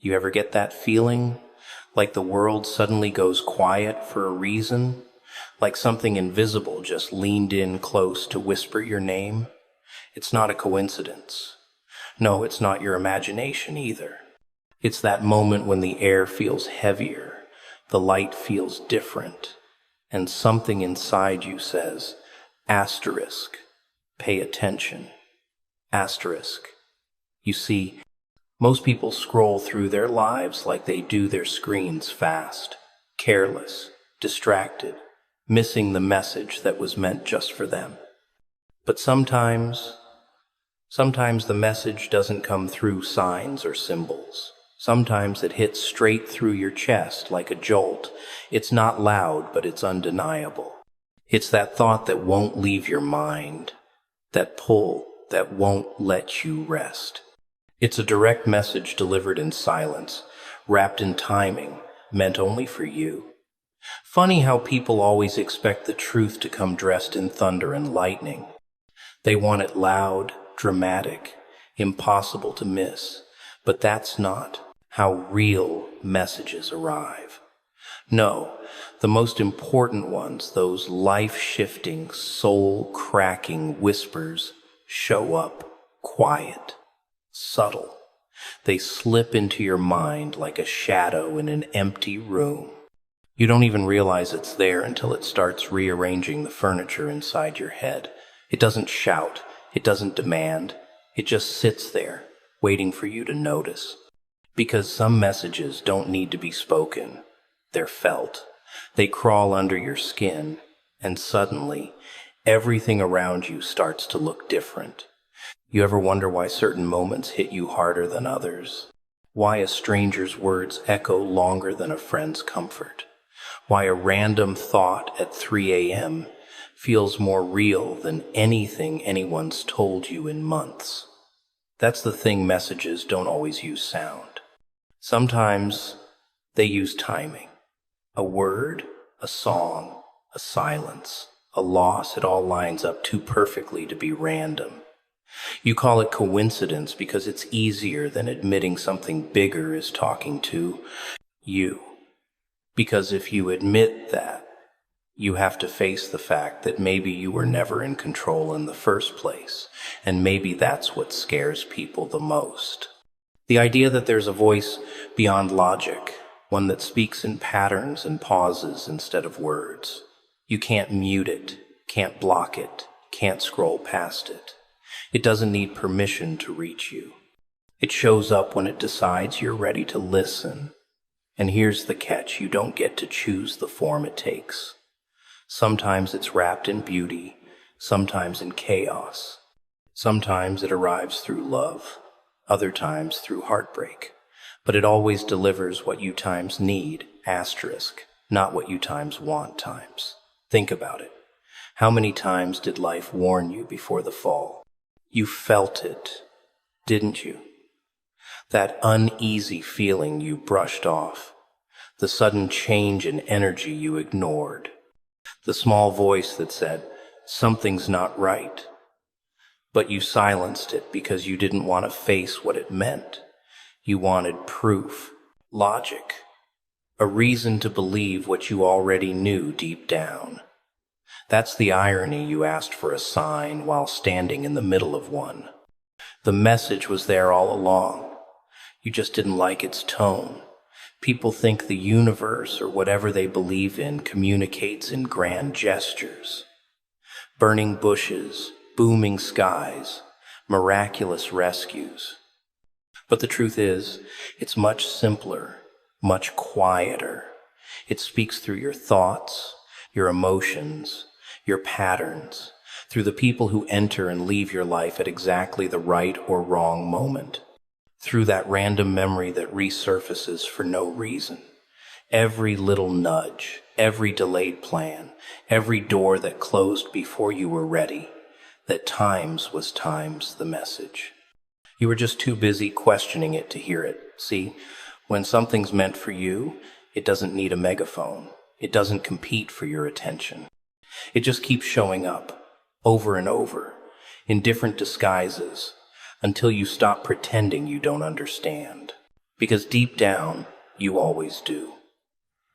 You ever get that feeling? Like the world suddenly goes quiet for a reason? Like something invisible just leaned in close to whisper your name? It's not a coincidence. No, it's not your imagination either. It's that moment when the air feels heavier, the light feels different, and something inside you says, asterisk, pay attention, asterisk. You see, most people scroll through their lives like they do their screens fast, careless, distracted, missing the message that was meant just for them. But sometimes the message doesn't come through signs or symbols. Sometimes it hits straight through your chest like a jolt. It's not loud, but it's undeniable. It's that thought that won't leave your mind, that pull that won't let you rest. It's a direct message delivered in silence, wrapped in timing, meant only for you. Funny how people always expect the truth to come dressed in thunder and lightning. They want it loud, dramatic, impossible to miss. But that's not how real messages arrive. No, the most important ones, those life-shifting, soul-cracking whispers, show up quiet, subtle. They slip into your mind like a shadow in an empty room. You don't even realize it's there until it starts rearranging the furniture inside your head. It doesn't shout, it doesn't demand, it just sits there, waiting for you to notice. Because some messages don't need to be spoken, they're felt. They crawl under your skin, and suddenly, everything around you starts to look different. You ever wonder why certain moments hit you harder than others? Why a stranger's words echo longer than a friend's comfort? Why a random thought at 3 a.m. feels more real than anything anyone's told you in months? That's the thing, messages don't always use sound. Sometimes they use timing. A word, a song, a silence, a loss, it all lines up too perfectly to be random. You call it coincidence because it's easier than admitting something bigger is talking to you. Because if you admit that, you have to face the fact that maybe you were never in control in the first place, and maybe that's what scares people the most. The idea that there's a voice beyond logic, one that speaks in patterns and pauses instead of words. You can't mute it, can't block it, can't scroll past it. It doesn't need permission to reach you. It shows up when it decides you're ready to listen. And here's the catch, you don't get to choose the form it takes. Sometimes it's wrapped in beauty, sometimes in chaos. Sometimes it arrives through love, other times through heartbreak. But it always delivers what you times need, asterisk, not what you times want times. Think about it. How many times did life warn you before the fall? You felt it, didn't you? That uneasy feeling you brushed off, the sudden change in energy you ignored, the small voice that said, something's not right. But you silenced it because you didn't want to face what it meant. You wanted proof, logic, a reason to believe what you already knew deep down. That's the irony. You asked for a sign while standing in the middle of one. The message was there all along. You just didn't like its tone. People think the universe, or whatever they believe in, communicates in grand gestures. Burning bushes, booming skies, miraculous rescues. But the truth is, it's much simpler, much quieter. It speaks through your thoughts, your emotions, your patterns, through the people who enter and leave your life at exactly the right or wrong moment, through that random memory that resurfaces for no reason. Every little nudge, every delayed plan, every door that closed before you were ready, that times was times the message. You were just too busy questioning it to hear it. See, when something's meant for you, it doesn't need a megaphone. It doesn't compete for your attention. It just keeps showing up, over and over, in different disguises, until you stop pretending you don't understand. Because deep down, you always do.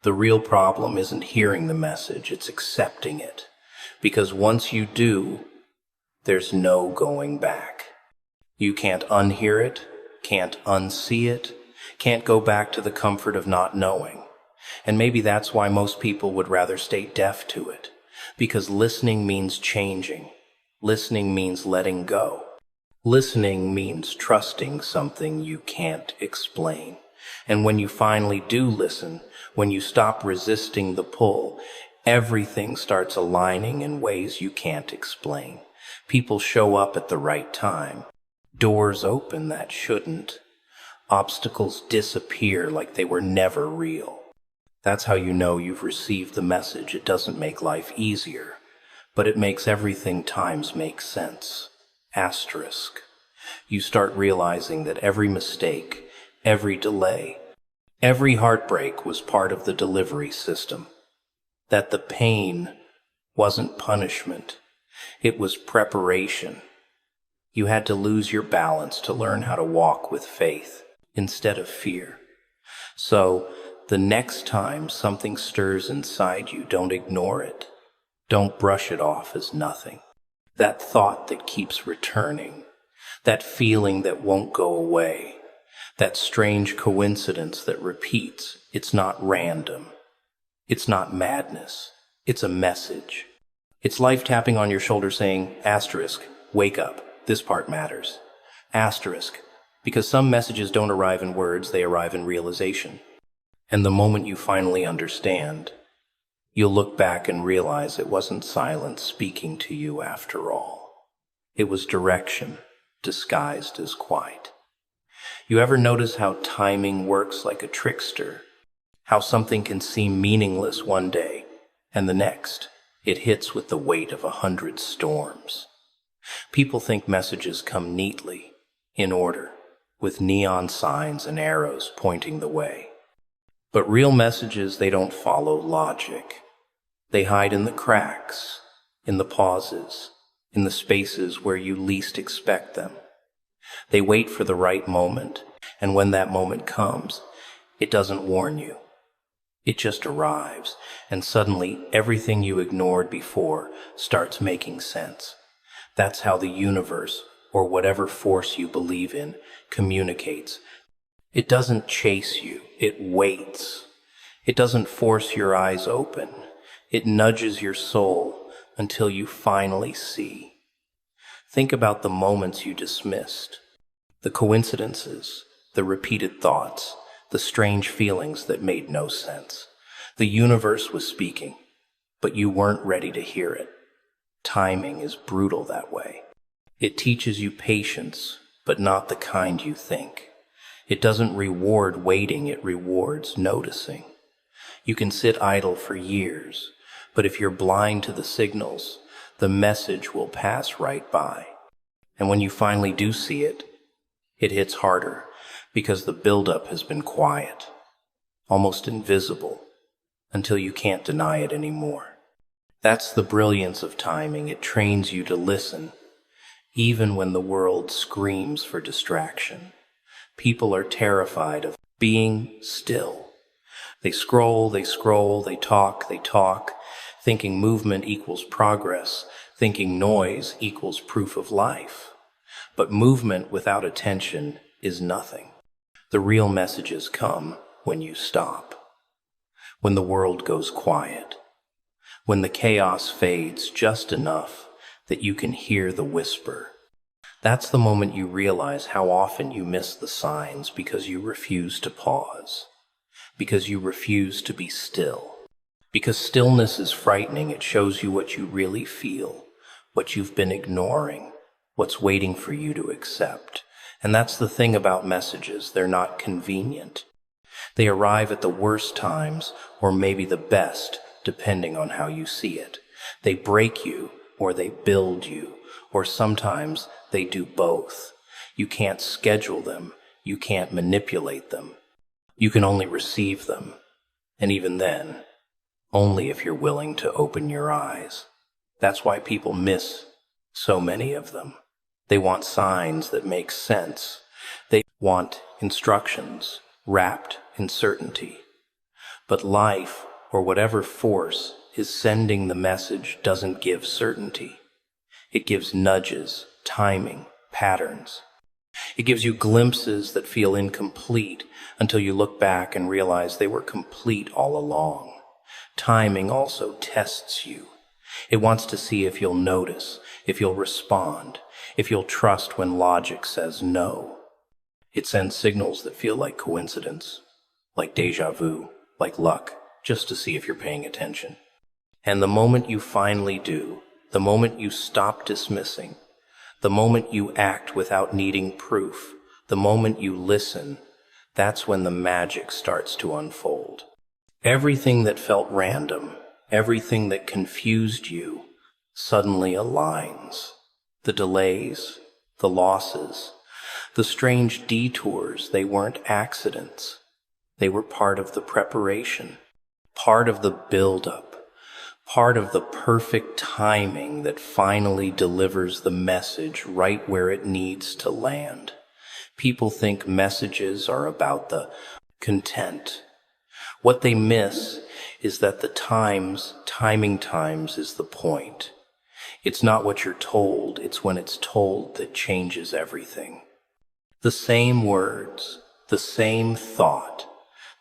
The real problem isn't hearing the message, it's accepting it. Because once you do, there's no going back. You can't unhear it, can't unsee it, can't go back to the comfort of not knowing. And maybe that's why most people would rather stay deaf to it. Because listening means changing. Listening means letting go. Listening means trusting something you can't explain. And when you finally do listen, when you stop resisting the pull, everything starts aligning in ways you can't explain. People show up at the right time. Doors open that shouldn't. Obstacles disappear like they were never real. That's how you know you've received the message. It doesn't make life easier, but it makes everything times make sense. Asterisk. You start realizing that every mistake, every delay, every heartbreak was part of the delivery system. That the pain wasn't punishment. It was preparation. You had to lose your balance to learn how to walk with faith instead of fear. So, the next time something stirs inside you, don't ignore it. Don't brush it off as nothing. That thought that keeps returning, that feeling that won't go away, that strange coincidence that repeats, it's not random. It's not madness. It's a message. It's life tapping on your shoulder saying, asterisk, wake up. This part matters. Asterisk, because some messages don't arrive in words, they arrive in realization. And the moment you finally understand, you'll look back and realize it wasn't silence speaking to you after all. It was direction, disguised as quiet. You ever notice how timing works like a trickster? How something can seem meaningless one day, and the next, it hits with the weight of 100 storms. People think messages come neatly, in order, with neon signs and arrows pointing the way. But real messages, they don't follow logic. They hide in the cracks, in the pauses, in the spaces where you least expect them. They wait for the right moment, and when that moment comes, it doesn't warn you. It just arrives, and suddenly everything you ignored before starts making sense. That's how the universe, or whatever force you believe in, communicates. It doesn't chase you, it waits. It doesn't force your eyes open. It nudges your soul until you finally see. Think about the moments you dismissed, the coincidences, the repeated thoughts, the strange feelings that made no sense. The universe was speaking, but you weren't ready to hear it. Timing is brutal that way. It teaches you patience, but not the kind you think. It doesn't reward waiting, it rewards noticing. You can sit idle for years, but if you're blind to the signals, the message will pass right by. And when you finally do see it, it hits harder because the buildup has been quiet, almost invisible, until you can't deny it anymore. That's the brilliance of timing. It trains you to listen, even when the world screams for distraction. People are terrified of being still. They scroll, they talk, thinking movement equals progress, thinking noise equals proof of life. But movement without attention is nothing. The real messages come when you stop, when the world goes quiet, when the chaos fades just enough that you can hear the whisper. That's the moment you realize how often you miss the signs because you refuse to pause, because you refuse to be still. Because stillness is frightening, it shows you what you really feel, what you've been ignoring, what's waiting for you to accept. And that's the thing about messages, they're not convenient. They arrive at the worst times, or maybe the best, depending on how you see it. They break you, or they build you, or sometimes they do both. You can't schedule them. You can't manipulate them. You can only receive them. And even then, only if you're willing to open your eyes. That's why people miss so many of them. They want signs that make sense. They want instructions wrapped in certainty. But life, or whatever force is sending the message, doesn't give certainty. It gives nudges, timing, patterns. It gives you glimpses that feel incomplete until you look back and realize they were complete all along. Timing also tests you. It wants to see if you'll notice, if you'll respond, if you'll trust when logic says no. It sends signals that feel like coincidence, like déjà vu, like luck, just to see if you're paying attention. And the moment you finally do, the moment you stop dismissing, the moment you act without needing proof, the moment you listen, that's when the magic starts to unfold. Everything that felt random, everything that confused you, suddenly aligns. The delays, the losses, the strange detours, they weren't accidents. They were part of the preparation, part of the build-up, part of the perfect timing that finally delivers the message right where it needs to land. People think messages are about the content. What they miss is that the timing times is the point. It's not what you're told, it's when it's told that changes everything. The same words, the same thought,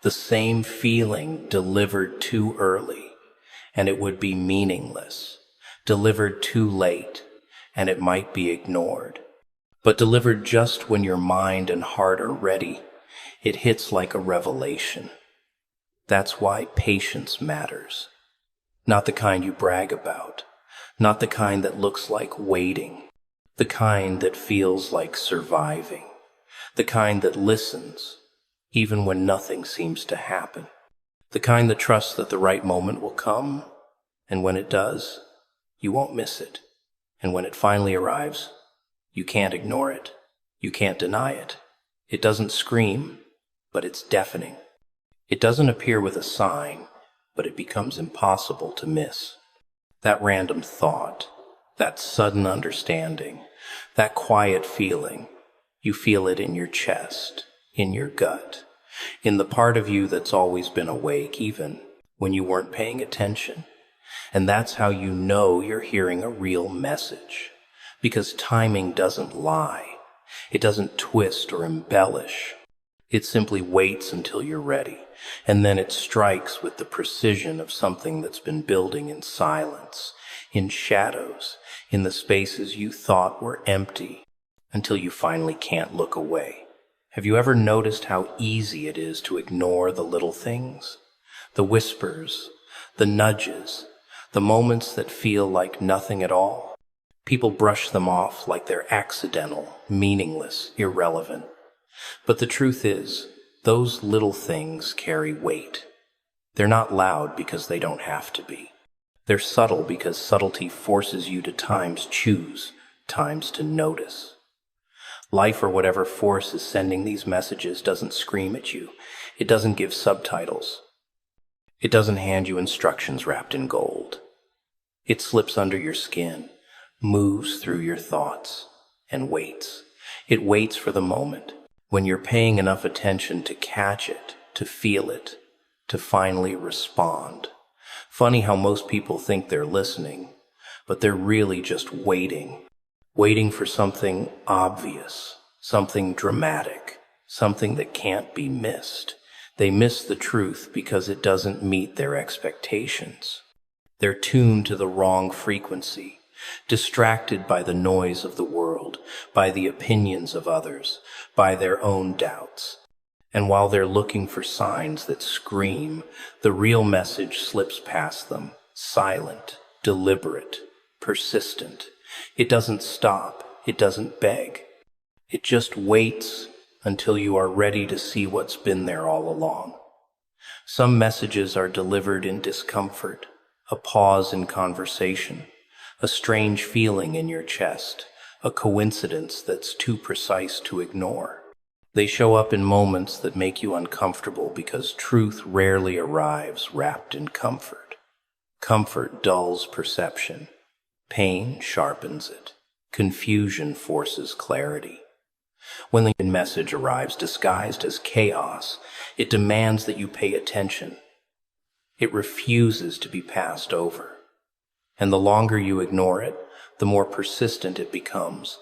the same feeling delivered too early, and it would be meaningless. Delivered too late, and it might be ignored. But delivered just when your mind and heart are ready, it hits like a revelation. That's why patience matters. Not the kind you brag about, not the kind that looks like waiting, the kind that feels like surviving, the kind that listens even when nothing seems to happen, the kind that trusts that the right moment will come, and when it does, you won't miss it. And when it finally arrives, you can't ignore it. You can't deny it. It doesn't scream, but it's deafening. It doesn't appear with a sign, but it becomes impossible to miss. That random thought, that sudden understanding, that quiet feeling, you feel it in your chest, in your gut, in the part of you that's always been awake, even when you weren't paying attention. And that's how you know you're hearing a real message. Because timing doesn't lie. It doesn't twist or embellish. It simply waits until you're ready, and then it strikes with the precision of something that's been building in silence, in shadows, in the spaces you thought were empty, until you finally can't look away. Have you ever noticed how easy it is to ignore the little things? The whispers, the nudges, the moments that feel like nothing at all? People brush them off like they're accidental, meaningless, irrelevant. But the truth is, those little things carry weight. They're not loud because they don't have to be. They're subtle because subtlety forces you to times choose, times to notice. Life or whatever force is sending these messages doesn't scream at you. It doesn't give subtitles. It doesn't hand you instructions wrapped in gold. It slips under your skin, moves through your thoughts, and waits. It waits for the moment when you're paying enough attention to catch it, to feel it, to finally respond. Funny how most people think they're listening, but they're really just waiting for something obvious, something dramatic, something that can't be missed. They miss the truth because it doesn't meet their expectations. They're tuned to the wrong frequency, distracted by the noise of the world, by the opinions of others, by their own doubts. And while they're looking for signs that scream, the real message slips past them, silent, deliberate, persistent. It doesn't stop, it doesn't beg. It just waits until you are ready to see what's been there all along. Some messages are delivered in discomfort, a pause in conversation, a strange feeling in your chest, a coincidence that's too precise to ignore. They show up in moments that make you uncomfortable because truth rarely arrives wrapped in comfort. Comfort dulls perception. Pain sharpens it. Confusion forces clarity. When the message arrives disguised as chaos, it demands that you pay attention. It refuses to be passed over. And the longer you ignore it, the more persistent it becomes,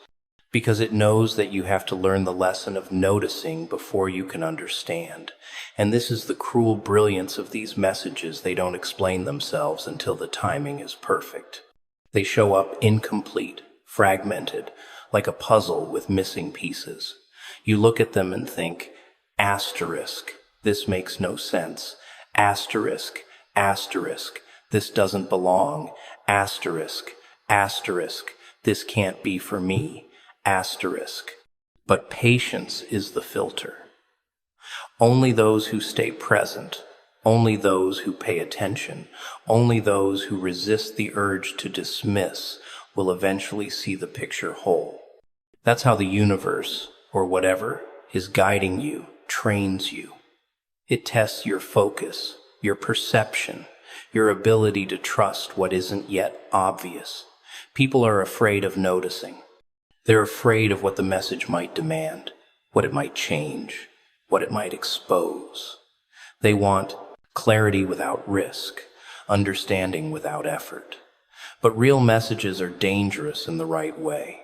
because it knows that you have to learn the lesson of noticing before you can understand. And this is the cruel brilliance of these messages. They don't explain themselves until the timing is perfect. They show up incomplete, fragmented, like a puzzle with missing pieces. You look at them and think, asterisk, this makes no sense. Asterisk, asterisk, this doesn't belong. Asterisk, asterisk, this can't be for me. Asterisk. But patience is the filter. Only those who stay present, only those who pay attention, only those who resist the urge to dismiss will eventually see the picture whole. That's how the universe, or whatever, is guiding you, trains you. It tests your focus, your perception, your ability to trust what isn't yet obvious. People are afraid of noticing. They're afraid of what the message might demand, what it might change, what it might expose. They want clarity without risk, understanding without effort. But real messages are dangerous in the right way.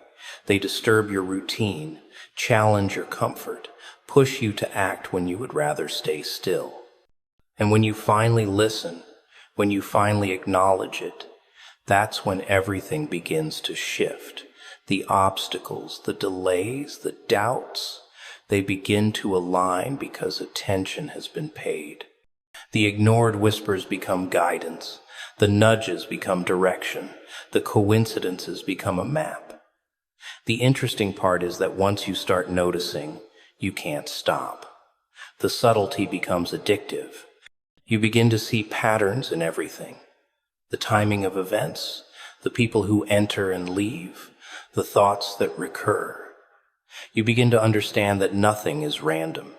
They disturb your routine, challenge your comfort, push you to act when you would rather stay still. And when you finally listen, when you finally acknowledge it, that's when everything begins to shift. The obstacles, the delays, the doubts, they begin to align because attention has been paid. The ignored whispers become guidance. The nudges become direction. The coincidences become a map. The interesting part is that once you start noticing, you can't stop. The subtlety becomes addictive. You begin to see patterns in everything. The timing of events, the people who enter and leave, the thoughts that recur. You begin to understand that nothing is random,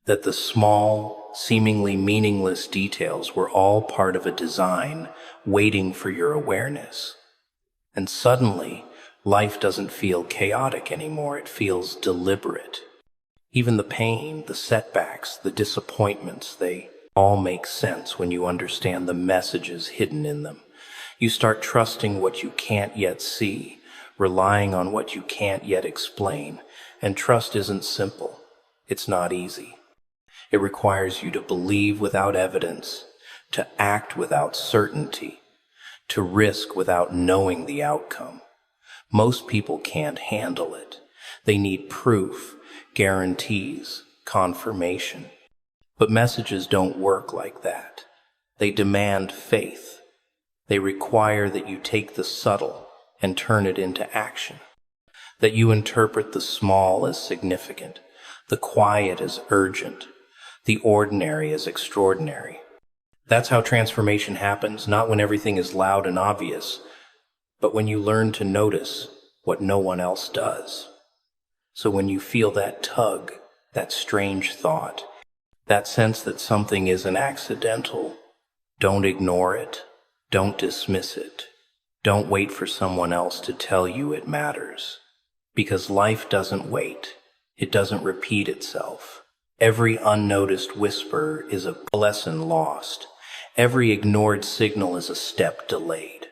that the small, seemingly meaningless details were all part of a design waiting for your awareness. And suddenly, life doesn't feel chaotic anymore, it feels deliberate. Even the pain, the setbacks, the disappointments, they all make sense when you understand the messages hidden in them. You start trusting what you can't yet see, relying on what you can't yet explain. And trust isn't simple. It's not easy. It requires you to believe without evidence, to act without certainty, to risk without knowing the outcome. Most people can't handle it. They need proof, guarantees, confirmation. But messages don't work like that. They demand faith. They require that you take the subtle and turn it into action. That you interpret the small as significant, the quiet as urgent, the ordinary as extraordinary. That's how transformation happens, not when everything is loud and obvious, but when you learn to notice what no one else does. So when you feel that tug, that strange thought, that sense that something isn't accidental, don't ignore it, don't dismiss it. Don't wait for someone else to tell you it matters. Because life doesn't wait. It doesn't repeat itself. Every unnoticed whisper is a lesson lost. Every ignored signal is a step delayed.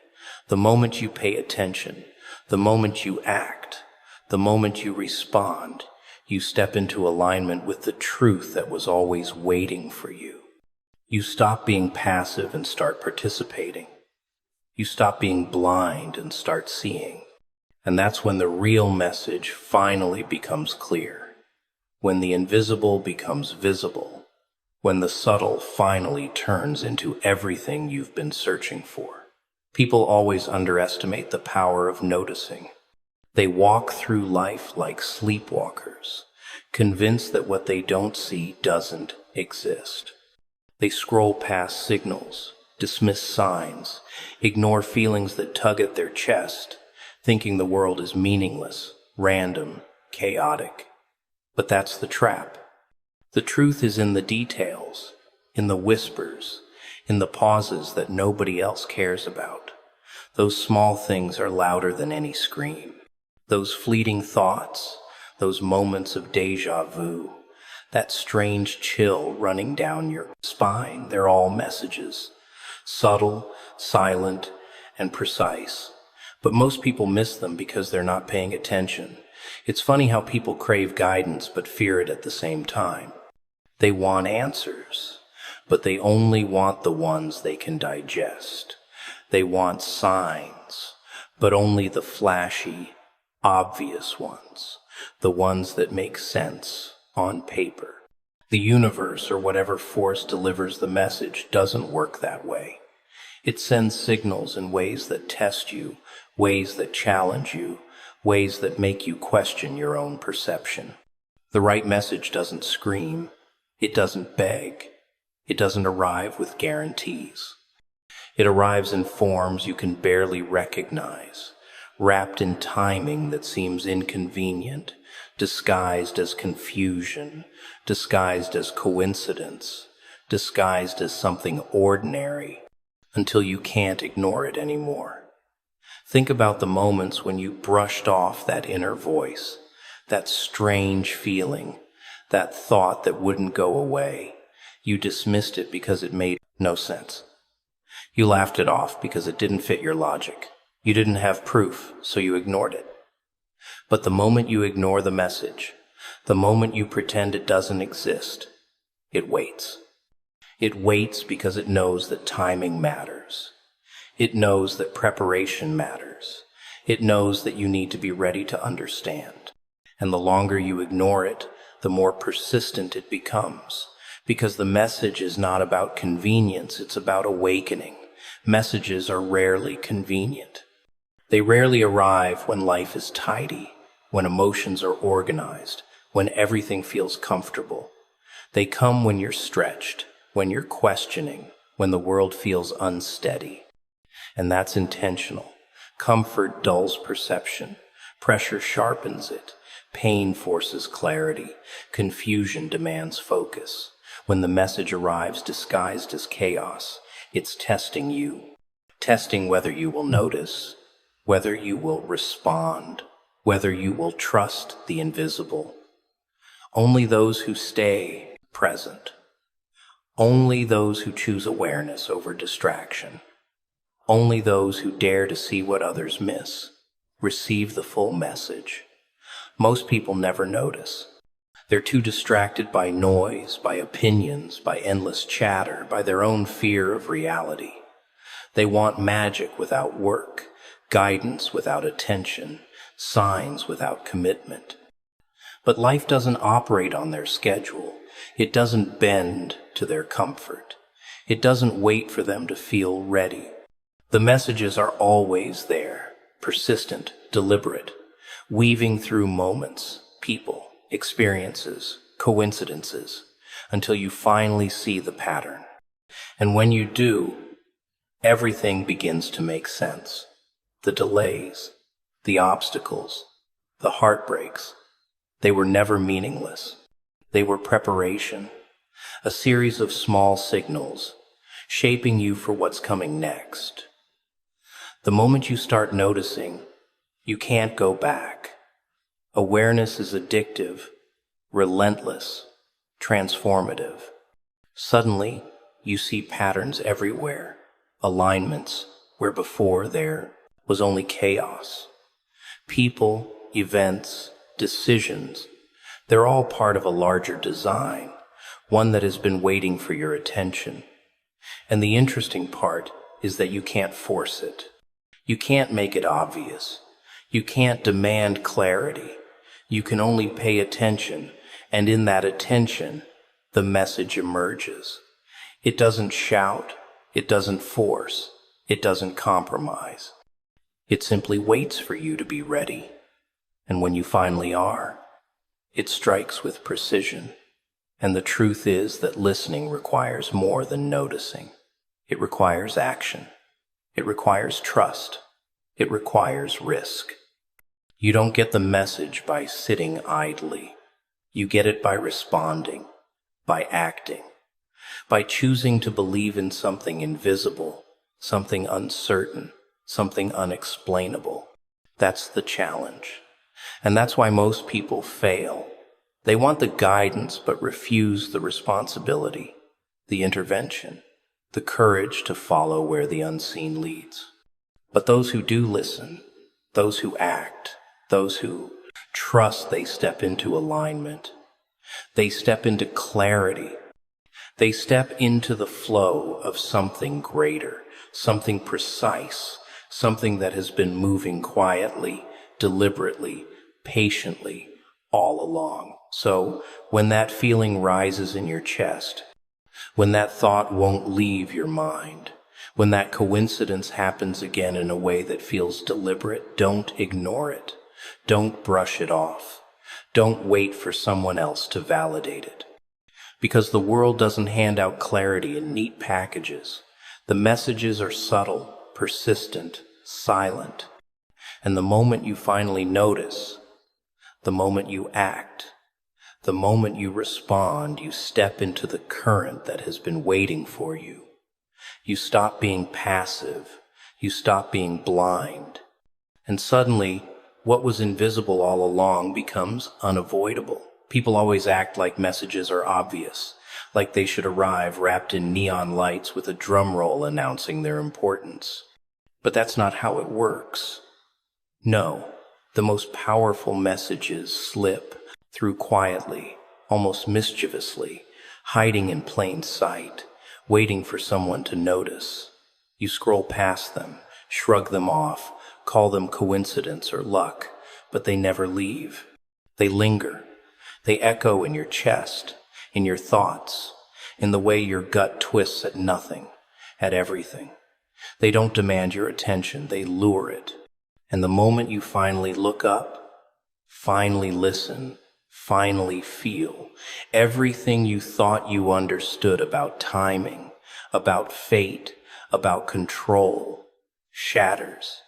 The moment you pay attention, the moment you act, the moment you respond, you step into alignment with the truth that was always waiting for you. You stop being passive and start participating. You stop being blind and start seeing. And that's when the real message finally becomes clear. When the invisible becomes visible. When the subtle finally turns into everything you've been searching for. People always underestimate the power of noticing. They walk through life like sleepwalkers, convinced that what they don't see doesn't exist. They scroll past signals, dismiss signs, ignore feelings that tug at their chest, thinking the world is meaningless, random, chaotic. But that's the trap. The truth is in the details, in the whispers, in the pauses that nobody else cares about. Those small things are louder than any scream. Those fleeting thoughts, those moments of deja vu, that strange chill running down your spine. They're all messages, subtle, silent, and precise. But most people miss them because they're not paying attention. It's funny how people crave guidance but fear it at the same time. They want answers, but they only want the ones they can digest. They want signs, but only the flashy, obvious ones, the ones that make sense on paper. The universe, or whatever force delivers the message, doesn't work that way. It sends signals in ways that test you, ways that challenge you, ways that make you question your own perception. The right message doesn't scream. It doesn't beg. It doesn't arrive with guarantees. It arrives in forms you can barely recognize, wrapped in timing that seems inconvenient, disguised as confusion, disguised as coincidence, disguised as something ordinary, until you can't ignore it anymore. Think about the moments when you brushed off that inner voice, that strange feeling, that thought that wouldn't go away. You dismissed it because it made no sense. You laughed it off because it didn't fit your logic. You didn't have proof, so you ignored it. But the moment you ignore the message, the moment you pretend it doesn't exist, it waits. It waits because it knows that timing matters. It knows that preparation matters. It knows that you need to be ready to understand. And the longer you ignore it, the more persistent it becomes. Because the message is not about convenience, it's about awakening. Messages are rarely convenient. They rarely arrive when life is tidy, when emotions are organized, when everything feels comfortable. They come when you're stretched, when you're questioning, when the world feels unsteady. And that's intentional. Comfort dulls perception. Pressure sharpens it. Pain forces clarity. Confusion demands focus. When the message arrives disguised as chaos, it's testing you. Testing whether you will notice, whether you will respond, whether you will trust the invisible. Only those who stay present. Only those who choose awareness over distraction. Only those who dare to see what others miss receive the full message. Most people never notice. They're too distracted by noise, by opinions, by endless chatter, by their own fear of reality. They want magic without work, guidance without attention, signs without commitment. But life doesn't operate on their schedule. It doesn't bend to their comfort. It doesn't wait for them to feel ready. The messages are always there, persistent, deliberate, weaving through moments, people, experiences, coincidences, until you finally see the pattern. And when you do, everything begins to make sense. The delays, the obstacles, the heartbreaks, they were never meaningless. They were preparation, a series of small signals, shaping you for what's coming next. The moment you start noticing, you can't go back. Awareness is addictive, relentless, transformative. Suddenly, you see patterns everywhere, alignments where before there was only chaos. People, events, decisions, they're all part of a larger design, one that has been waiting for your attention. And the interesting part is that you can't force it. You can't make it obvious. You can't demand clarity. You can only pay attention, and in that attention, the message emerges. It doesn't shout. It doesn't force. It doesn't compromise. It simply waits for you to be ready. And when you finally are, it strikes with precision. And the truth is that listening requires more than noticing. It requires action. It requires trust. It requires risk. You don't get the message by sitting idly. You get it by responding, by acting, by choosing to believe in something invisible, something uncertain, something unexplainable. That's the challenge. And that's why most people fail. They want the guidance but refuse the responsibility, the intervention, the courage to follow where the unseen leads. But those who do listen, those who act, those who trust, they step into alignment. They step into clarity. They step into the flow of something greater, something precise, something that has been moving quietly, deliberately, patiently, all along. So when that feeling rises in your chest, when that thought won't leave your mind, when that coincidence happens again in a way that feels deliberate, don't ignore it. Don't brush it off. Don't wait for someone else to validate it. Because the world doesn't hand out clarity in neat packages. The messages are subtle, persistent, silent. And the moment you finally notice, the moment you act, the moment you respond, you step into the current that has been waiting for you. You stop being passive. You stop being blind. And suddenly, what was invisible all along becomes unavoidable. People always act like messages are obvious, like they should arrive wrapped in neon lights with a drum roll announcing their importance. But that's not how it works. No, the most powerful messages slip through quietly, almost mischievously, hiding in plain sight, waiting for someone to notice. You scroll past them, shrug them off, call them coincidence or luck, but they never leave. They linger. They echo in your chest, in your thoughts, in the way your gut twists at nothing, at everything. They don't demand your attention, they lure it. And the moment you finally look up, finally listen, finally feel, everything you thought you understood about timing, about fate, about control, shatters.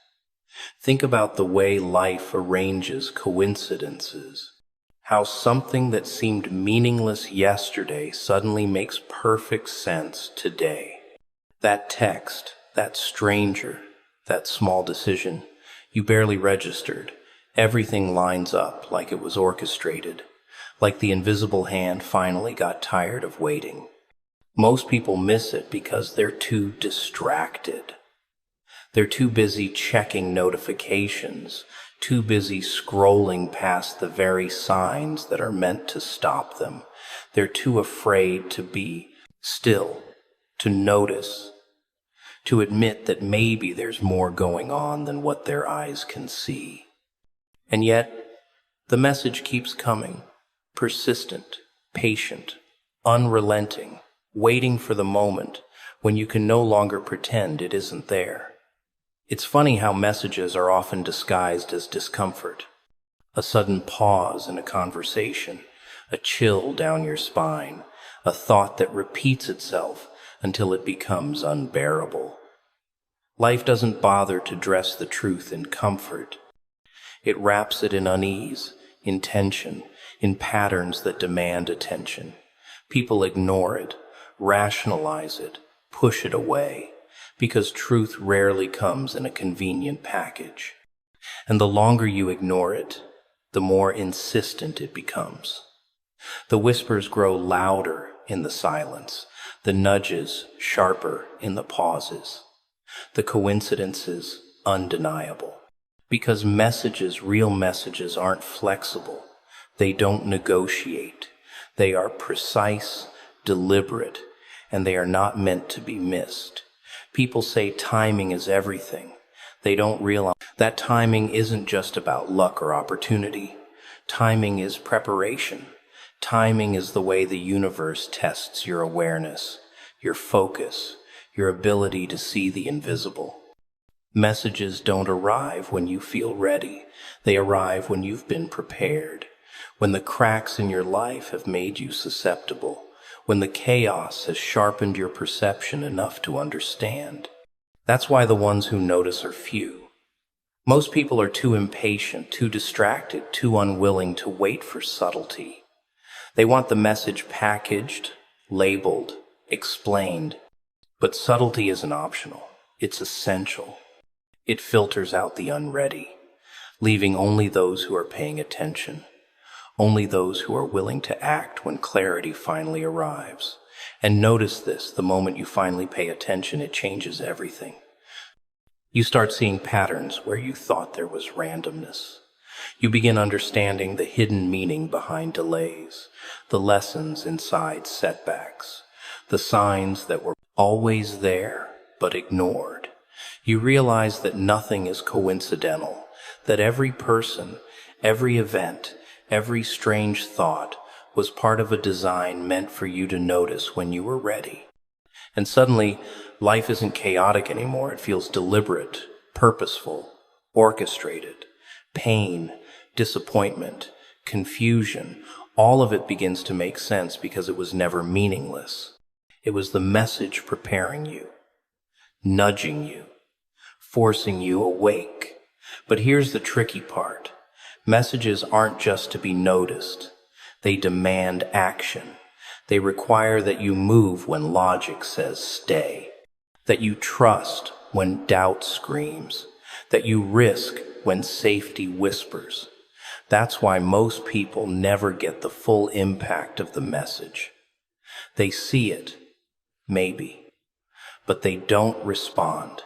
Think about the way life arranges coincidences. How something that seemed meaningless yesterday suddenly makes perfect sense today. That text, that stranger, that small decision, you barely registered. Everything lines up like it was orchestrated, like the invisible hand finally got tired of waiting. Most people miss it because they're too distracted. They're too busy checking notifications, too busy scrolling past the very signs that are meant to stop them. They're too afraid to be still, to notice, to admit that maybe there's more going on than what their eyes can see. And yet, the message keeps coming, persistent, patient, unrelenting, waiting for the moment when you can no longer pretend it isn't there. It's funny how messages are often disguised as discomfort. A sudden pause in a conversation, a chill down your spine, a thought that repeats itself until it becomes unbearable. Life doesn't bother to dress the truth in comfort. It wraps it in unease, in tension, in patterns that demand attention. People ignore it, rationalize it, push it away, because truth rarely comes in a convenient package. And the longer you ignore it, the more insistent it becomes. The whispers grow louder in the silence, the nudges sharper in the pauses, the coincidences undeniable. Because messages, real messages, aren't flexible. They don't negotiate. They are precise, deliberate, and they are not meant to be missed. People say timing is everything. They don't realize that timing isn't just about luck or opportunity. Timing is preparation. Timing is the way the universe tests your awareness, your focus, your ability to see the invisible. Messages don't arrive when you feel ready. They arrive when you've been prepared, when the cracks in your life have made you susceptible, when the chaos has sharpened your perception enough to understand. That's why the ones who notice are few. Most people are too impatient, too distracted, too unwilling to wait for subtlety. They want the message packaged, labeled, explained. But subtlety isn't optional. It's essential. It filters out the unready. leaving only those who are paying attention, only those who are willing to act when clarity finally arrives. And notice this, the moment you finally pay attention, it changes everything. You start seeing patterns where you thought there was randomness. You begin understanding the hidden meaning behind delays, the lessons inside setbacks, the signs that were always there but ignored. You realize that nothing is coincidental, that every person, every event, every strange thought was part of a design meant for you to notice when you were ready. And suddenly, life isn't chaotic anymore. It feels deliberate, purposeful, orchestrated. Pain, disappointment, confusion, all of it begins to make sense because it was never meaningless. It was the message preparing you, nudging you, forcing you awake. But here's the tricky part. Messages aren't just to be noticed. They demand action. They require that you move when logic says stay, that you trust when doubt screams, that you risk when safety whispers. That's why most people never get the full impact of the message. They see it, maybe, but they don't respond.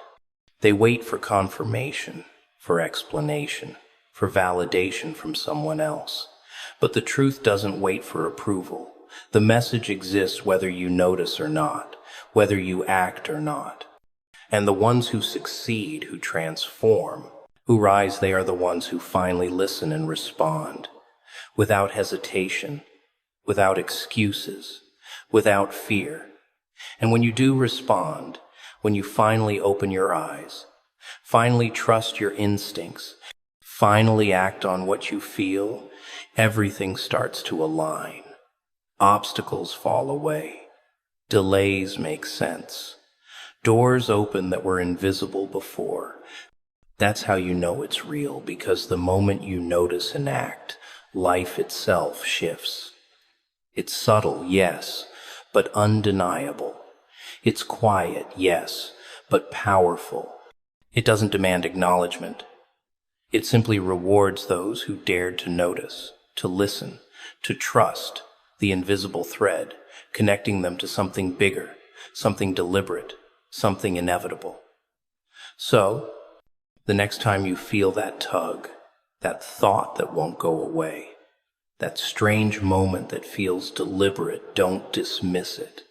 They wait for confirmation, for explanation, for validation from someone else. But the truth doesn't wait for approval. The message exists whether you notice or not, whether you act or not. And the ones who succeed, who transform, who rise, they are the ones who finally listen and respond, without hesitation, without excuses, without fear. And when you do respond, when you finally open your eyes, finally trust your instincts, finally act on what you feel, everything starts to align. Obstacles fall away. Delays make sense. Doors open that were invisible before. That's how you know it's real, because the moment you notice and act, life itself shifts. It's subtle, yes, but undeniable. It's quiet, yes, but powerful. It doesn't demand acknowledgement. It simply rewards those who dared to notice, to listen, to trust the invisible thread, connecting them to something bigger, something deliberate, something inevitable. So, the next time you feel that tug, that thought that won't go away, that strange moment that feels deliberate, don't dismiss it.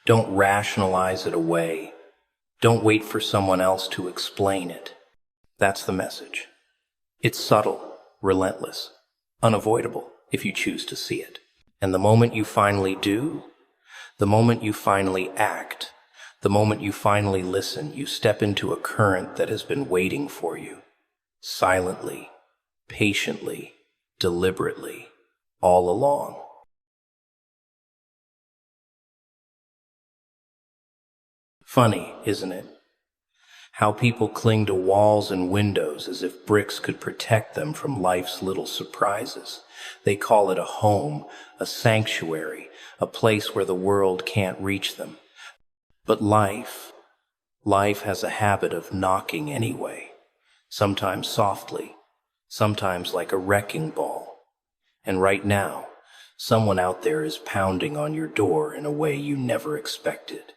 Don't rationalize it away. Don't wait for someone else to explain it. That's the message. It's subtle, relentless, unavoidable if you choose to see it. And the moment you finally do, the moment you finally act, the moment you finally listen, you step into a current that has been waiting for you, silently, patiently, deliberately, all along. Funny, isn't it? How people cling to walls and windows as if bricks could protect them from life's little surprises. They call it a home, a sanctuary, a place where the world can't reach them. But life has a habit of knocking anyway, sometimes softly, sometimes like a wrecking ball. And right now, someone out there is pounding on your door in a way you never expected.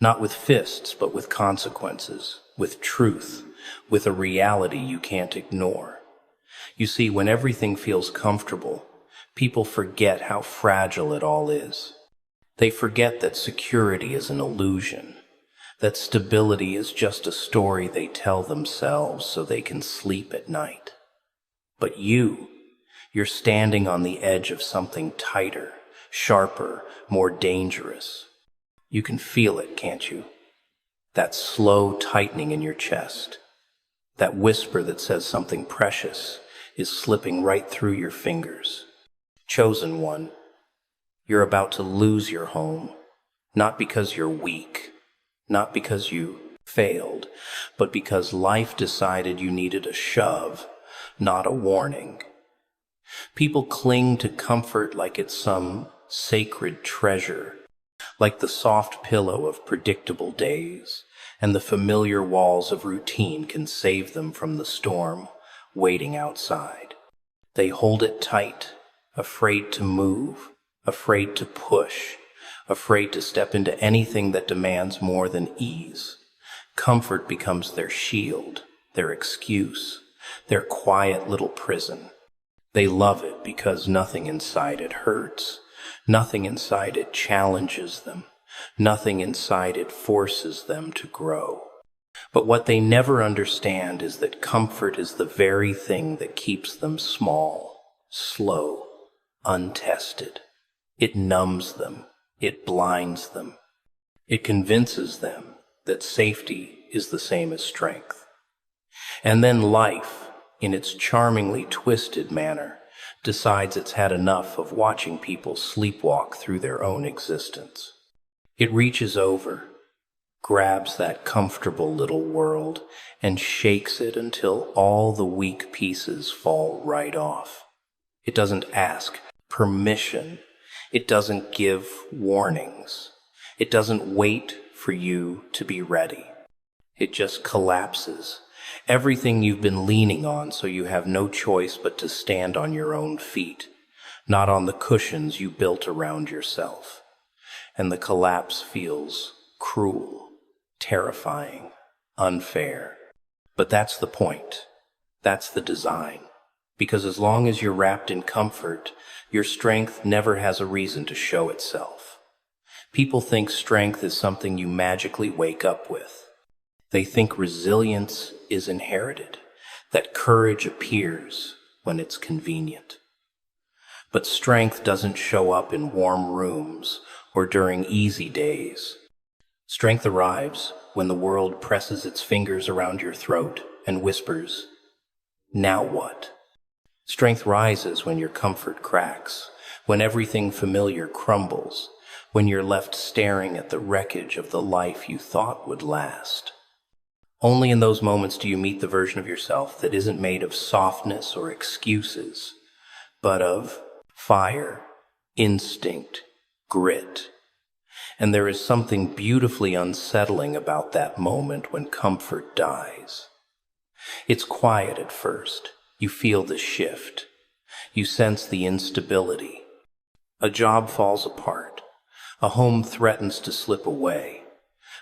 Not with fists, but with consequences, with truth, with a reality you can't ignore. You see, when everything feels comfortable, people forget how fragile it all is. They forget that security is an illusion, that stability is just a story they tell themselves so they can sleep at night. But you're standing on the edge of something tighter, sharper, more dangerous. You can feel it, can't you? That slow tightening in your chest. That whisper that says something precious is slipping right through your fingers. Chosen one, you're about to lose your home, not because you're weak, not because you failed, but because life decided you needed a shove, not a warning. People cling to comfort like it's some sacred treasure, like the soft pillow of predictable days, and the familiar walls of routine can save them from the storm, waiting outside. They hold it tight, afraid to move, afraid to push, afraid to step into anything that demands more than ease. Comfort becomes their shield, their excuse, their quiet little prison. They love it because nothing inside it hurts. Nothing inside it challenges them. Nothing inside it forces them to grow. But what they never understand is that comfort is the very thing that keeps them small, slow, untested. It numbs them. It blinds them. It convinces them that safety is the same as strength. And then life, in its charmingly twisted manner, decides it's had enough of watching people sleepwalk through their own existence. It reaches over, grabs that comfortable little world, and shakes it until all the weak pieces fall right off. It doesn't ask permission. It doesn't give warnings. It doesn't wait for you to be ready. It just collapses. Everything you've been leaning on, so you have no choice but to stand on your own feet, not on the cushions you built around yourself. And the collapse feels cruel, terrifying, unfair. But that's the point. That's the design. Because as long as you're wrapped in comfort, your strength never has a reason to show itself. People think strength is something you magically wake up with. They think resilience is inherited, that courage appears when it's convenient. But strength doesn't show up in warm rooms or during easy days. Strength arrives when the world presses its fingers around your throat and whispers, "Now what?" Strength rises when your comfort cracks, when everything familiar crumbles, when you're left staring at the wreckage of the life you thought would last. Only in those moments do you meet the version of yourself that isn't made of softness or excuses, but of fire, instinct, grit. And there is something beautifully unsettling about that moment when comfort dies. It's quiet at first. You feel the shift. You sense the instability. A job falls apart. A home threatens to slip away.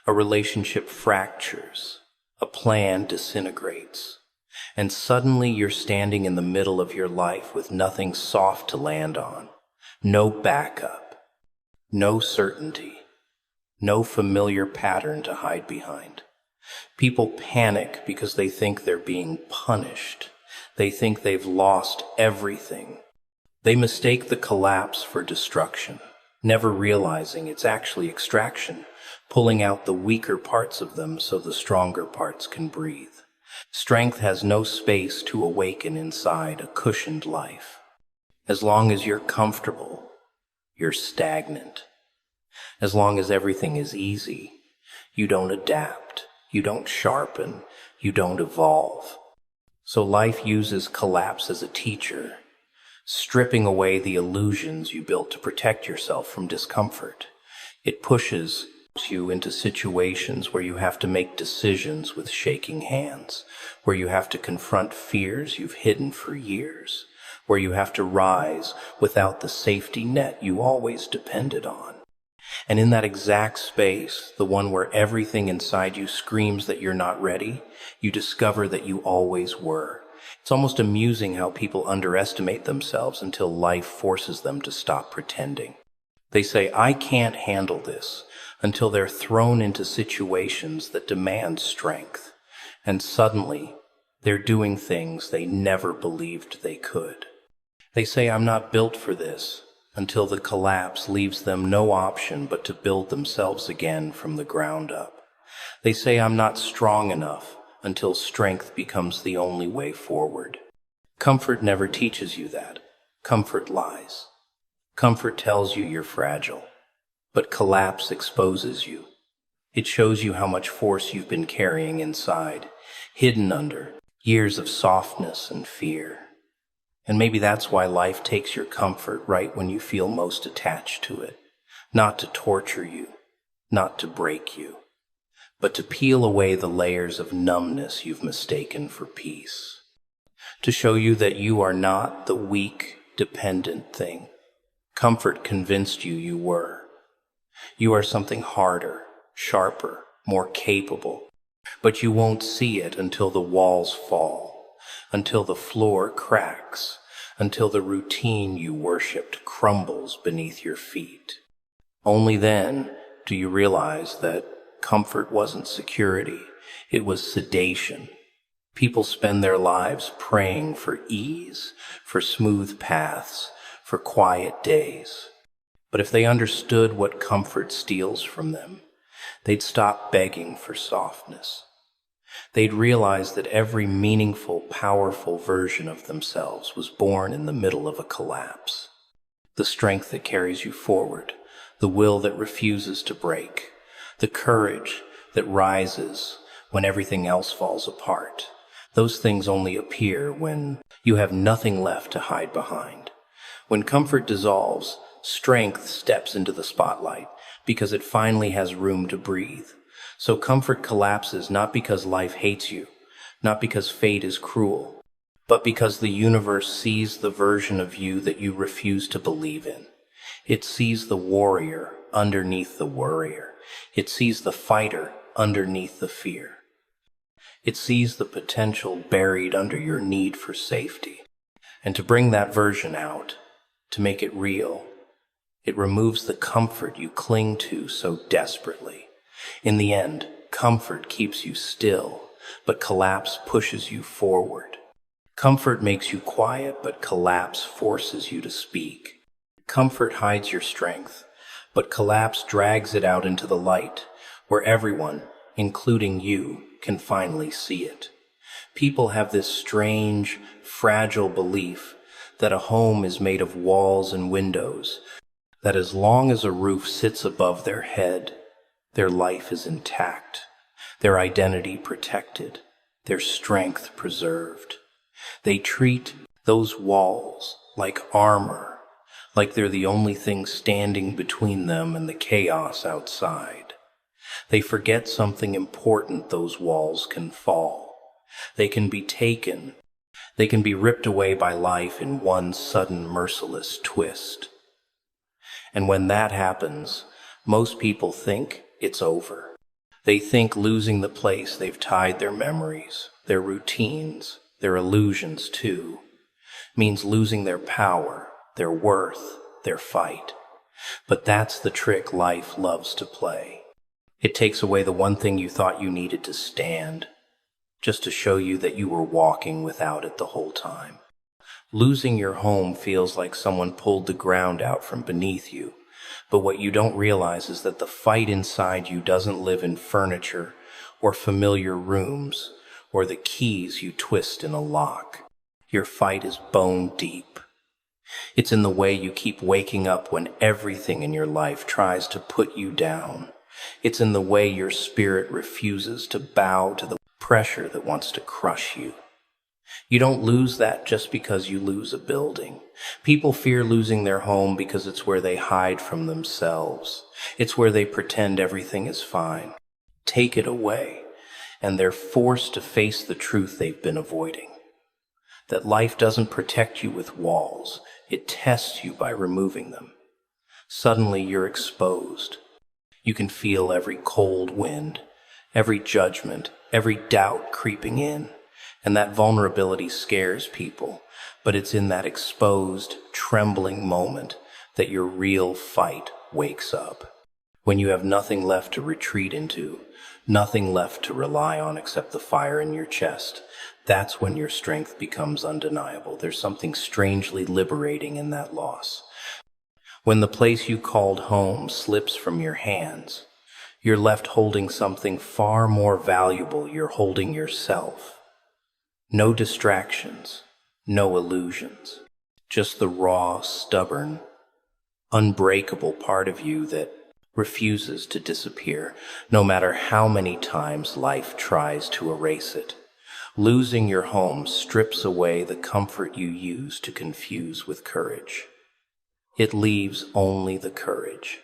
A relationship fractures. A plan disintegrates. And suddenly you're standing in the middle of your life with nothing soft to land on. No backup. No certainty. No familiar pattern to hide behind. People panic because they think they're being punished. They think they've lost everything. They mistake the collapse for destruction, never realizing it's actually extraction, pulling out the weaker parts of them so the stronger parts can breathe. Strength has no space to awaken inside a cushioned life. As long as you're comfortable, you're stagnant. As long as everything is easy, you don't adapt, you don't sharpen, you don't evolve. So life uses collapse as a teacher, stripping away the illusions you built to protect yourself from discomfort. It pushes you into situations where you have to make decisions with shaking hands, where you have to confront fears you've hidden for years, where you have to rise without the safety net you always depended on. And in that exact space, the one where everything inside you screams that you're not ready, you discover that you always were. It's almost amusing how people underestimate themselves until life forces them to stop pretending. They say, "I can't handle this," until they're thrown into situations that demand strength. And suddenly, they're doing things they never believed they could. They say, "I'm not built for this," until the collapse leaves them no option but to build themselves again from the ground up. They say, "I'm not strong enough," until strength becomes the only way forward. Comfort never teaches you that. Comfort lies. Comfort tells you you're fragile, but collapse exposes you. It shows you how much force you've been carrying inside, hidden under years of softness and fear. And maybe that's why life takes your comfort right when you feel most attached to it. Not to torture you, not to break you, but to peel away the layers of numbness you've mistaken for peace. to show you that you are not the weak, dependent thing. Comfort convinced you you were. You are something harder, sharper, more capable, but you won't see it until the walls fall, until the floor cracks, until the routine you worshipped crumbles beneath your feet. Only then do you realize that comfort wasn't security, it was sedation. People spend their lives praying for ease, for smooth paths, for quiet days. But if they understood what comfort steals from them, they'd stop begging for softness. They'd realize that every meaningful, powerful version of themselves was born in the middle of a collapse. The strength that carries you forward, the will that refuses to break, the courage that rises when everything else falls apart. Those things only appear when you have nothing left to hide behind. When comfort dissolves, strength steps into the spotlight because it finally has room to breathe. So comfort collapses not because life hates you, not because fate is cruel, but because the universe sees the version of you that you refuse to believe in. It sees the warrior underneath the worrier. It sees the fighter underneath the fear. It sees the potential buried under your need for safety. And to bring that version out, to make it real, it removes the comfort you cling to so desperately. In the end, comfort keeps you still, but collapse pushes you forward. Comfort makes you quiet, but collapse forces you to speak. Comfort hides your strength, but collapse drags it out into the light, where everyone, including you, can finally see it. People have this strange, fragile belief that a home is made of walls and windows, that as long as a roof sits above their head, their life is intact, their identity protected, their strength preserved. They treat those walls like armor, like they're the only thing standing between them and the chaos outside. They forget something important: those walls can fall. They can be taken. They can be ripped away by life in one sudden merciless twist. And when that happens, most people think it's over. They think losing the place they've tied their memories, their routines, their illusions to, means losing their power, their worth, their fight. But that's the trick life loves to play. It takes away the one thing you thought you needed to stand, just to show you that you were walking without it the whole time. Losing your home feels like someone pulled the ground out from beneath you, but what you don't realize is that the fight inside you doesn't live in furniture or familiar rooms or the keys you twist in a lock. Your fight is bone deep. It's in the way you keep waking up when everything in your life tries to put you down. It's in the way your spirit refuses to bow to the pressure that wants to crush you. You don't lose that just because you lose a building. People fear losing their home because it's where they hide from themselves. It's where they pretend everything is fine. Take it away, and they're forced to face the truth they've been avoiding. That life doesn't protect you with walls. It tests you by removing them. Suddenly you're exposed. You can feel every cold wind, every judgment, every doubt creeping in. And that vulnerability scares people, but it's in that exposed, trembling moment that your real fight wakes up. When you have nothing left to retreat into, nothing left to rely on except the fire in your chest, that's when your strength becomes undeniable. There's something strangely liberating in that loss. When the place you called home slips from your hands, you're left holding something far more valuable. You're holding yourself. No distractions, no illusions, just the raw, stubborn, unbreakable part of you that refuses to disappear, no matter how many times life tries to erase it. Losing your home strips away the comfort you use to confuse with courage. It leaves only the courage.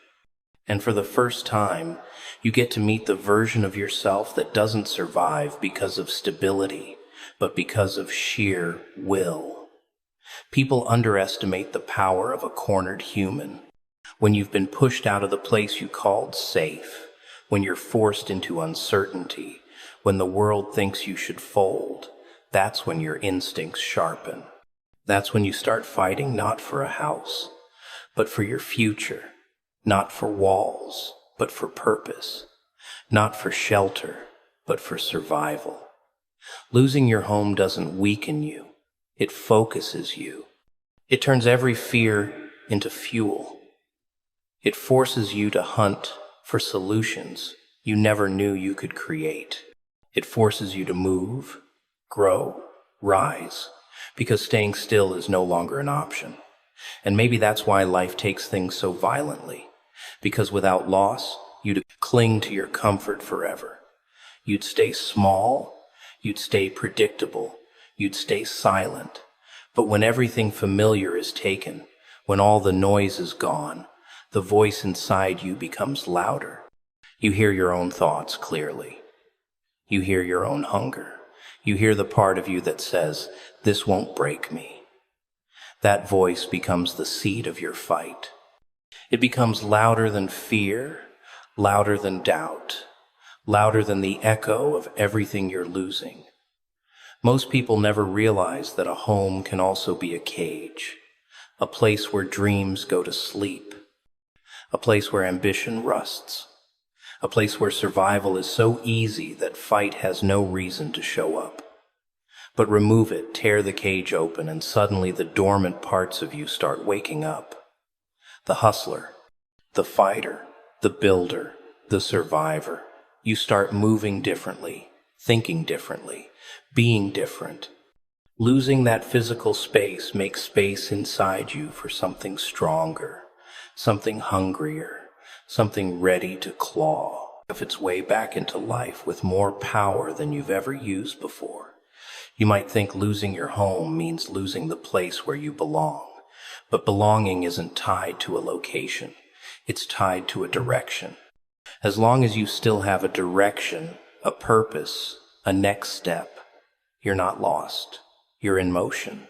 And for the first time, you get to meet the version of yourself that doesn't survive because of stability, but because of sheer will. People underestimate the power of a cornered human. When you've been pushed out of the place you called safe, when you're forced into uncertainty, when the world thinks you should fold, that's when your instincts sharpen. That's when you start fighting not for a house, but for your future, not for walls, but for purpose, not for shelter, but for survival. Losing your home doesn't weaken you, it focuses you. It turns every fear into fuel. It forces you to hunt for solutions you never knew you could create. It forces you to move, grow, rise, because staying still is no longer an option. And maybe that's why life takes things so violently, because without loss, you'd cling to your comfort forever. You'd stay small, you'd stay predictable, you'd stay silent. But when everything familiar is taken, when all the noise is gone, the voice inside you becomes louder. You hear your own thoughts clearly. You hear your own hunger. You hear the part of you that says, "This won't break me." That voice becomes the seed of your fight. It becomes louder than fear, louder than doubt, louder than the echo of everything you're losing. Most people never realize that a home can also be a cage, a place where dreams go to sleep, a place where ambition rusts, a place where survival is so easy that fight has no reason to show up. But remove it, tear the cage open, and suddenly the dormant parts of you start waking up. The hustler, the fighter, the builder, the survivor. You start moving differently, thinking differently, being different. Losing that physical space makes space inside you for something stronger, something hungrier, something ready to claw its way back into life with more power than you've ever used before. You might think losing your home means losing the place where you belong, but belonging isn't tied to a location. It's tied to a direction. As long as you still have a direction, a purpose, a next step, you're not lost. You're in motion.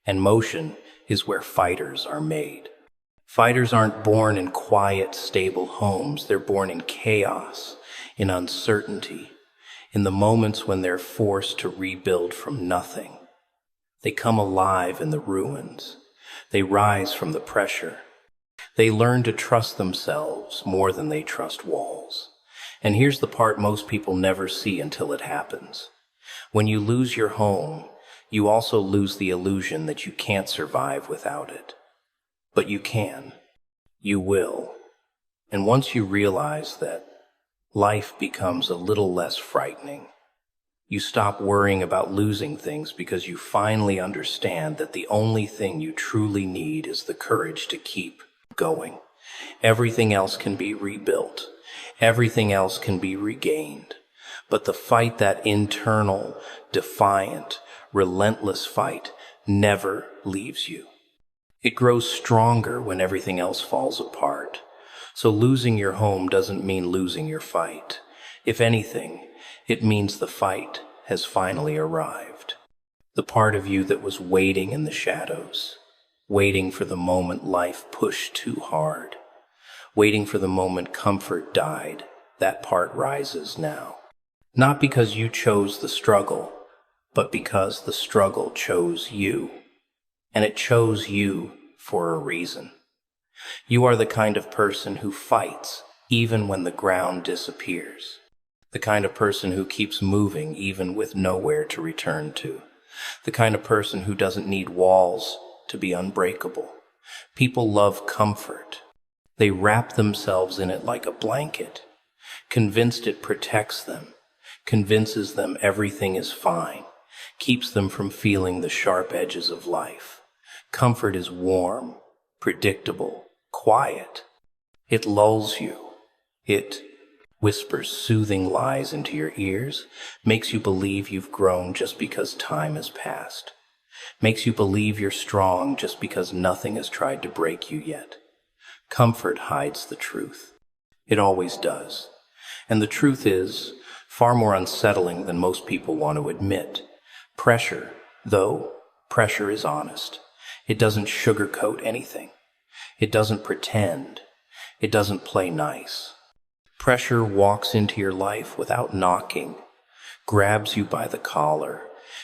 And motion is where fighters are made. Fighters aren't born in quiet, stable homes. They're born in chaos, in uncertainty, in the moments when they're forced to rebuild from nothing. They come alive in the ruins. They rise from the pressure. They learn to trust themselves more than they trust walls. And here's the part most people never see until it happens. When you lose your home, you also lose the illusion that you can't survive without it. But you can. You will. And once you realize that, life becomes a little less frightening. You stop worrying about losing things because you finally understand that the only thing you truly need is the courage to keep going. Everything else can be rebuilt. Everything else can be regained. But the fight, that internal, defiant, relentless fight, never leaves you. It grows stronger when everything else falls apart. So losing your home doesn't mean losing your fight. If anything, it means the fight has finally arrived. The part of you that was waiting in the shadows, waiting for the moment life pushed too hard, waiting for the moment comfort died, that part rises now. Not because you chose the struggle, but because the struggle chose you. And it chose you for a reason. You are the kind of person who fights even when the ground disappears. The kind of person who keeps moving even with nowhere to return to. The kind of person who doesn't need walls to be unbreakable. People love comfort. They wrap themselves in it like a blanket, convinced it protects them, convinces them everything is fine, keeps them from feeling the sharp edges of life. Comfort is warm, predictable, quiet. It lulls you. It whispers soothing lies into your ears, makes you believe you've grown just because time has passed, makes you believe you're strong just because nothing has tried to break you yet. Comfort hides the truth. It always does. And the truth is far more unsettling than most people want to admit. Pressure, though, pressure is honest. It doesn't sugarcoat anything. It doesn't pretend. It doesn't play nice. Pressure walks into your life without knocking, grabs you by the collar,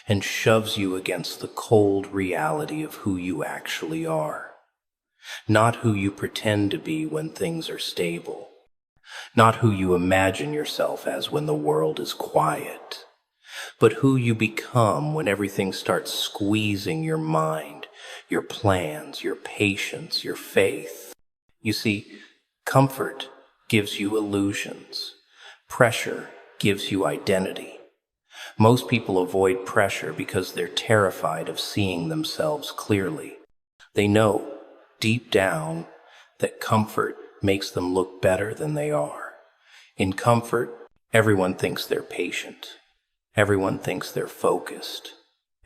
and shoves you against the cold reality of who you actually are. Not who you pretend to be when things are stable. Not who you imagine yourself as when the world is quiet. But who you become when everything starts squeezing your mind, your plans, your patience, your faith. You see, comfort gives you illusions. Pressure gives you identity. Most people avoid pressure because they're terrified of seeing themselves clearly. They know, deep down, that comfort makes them look better than they are. In comfort, everyone thinks they're patient. Everyone thinks they're focused.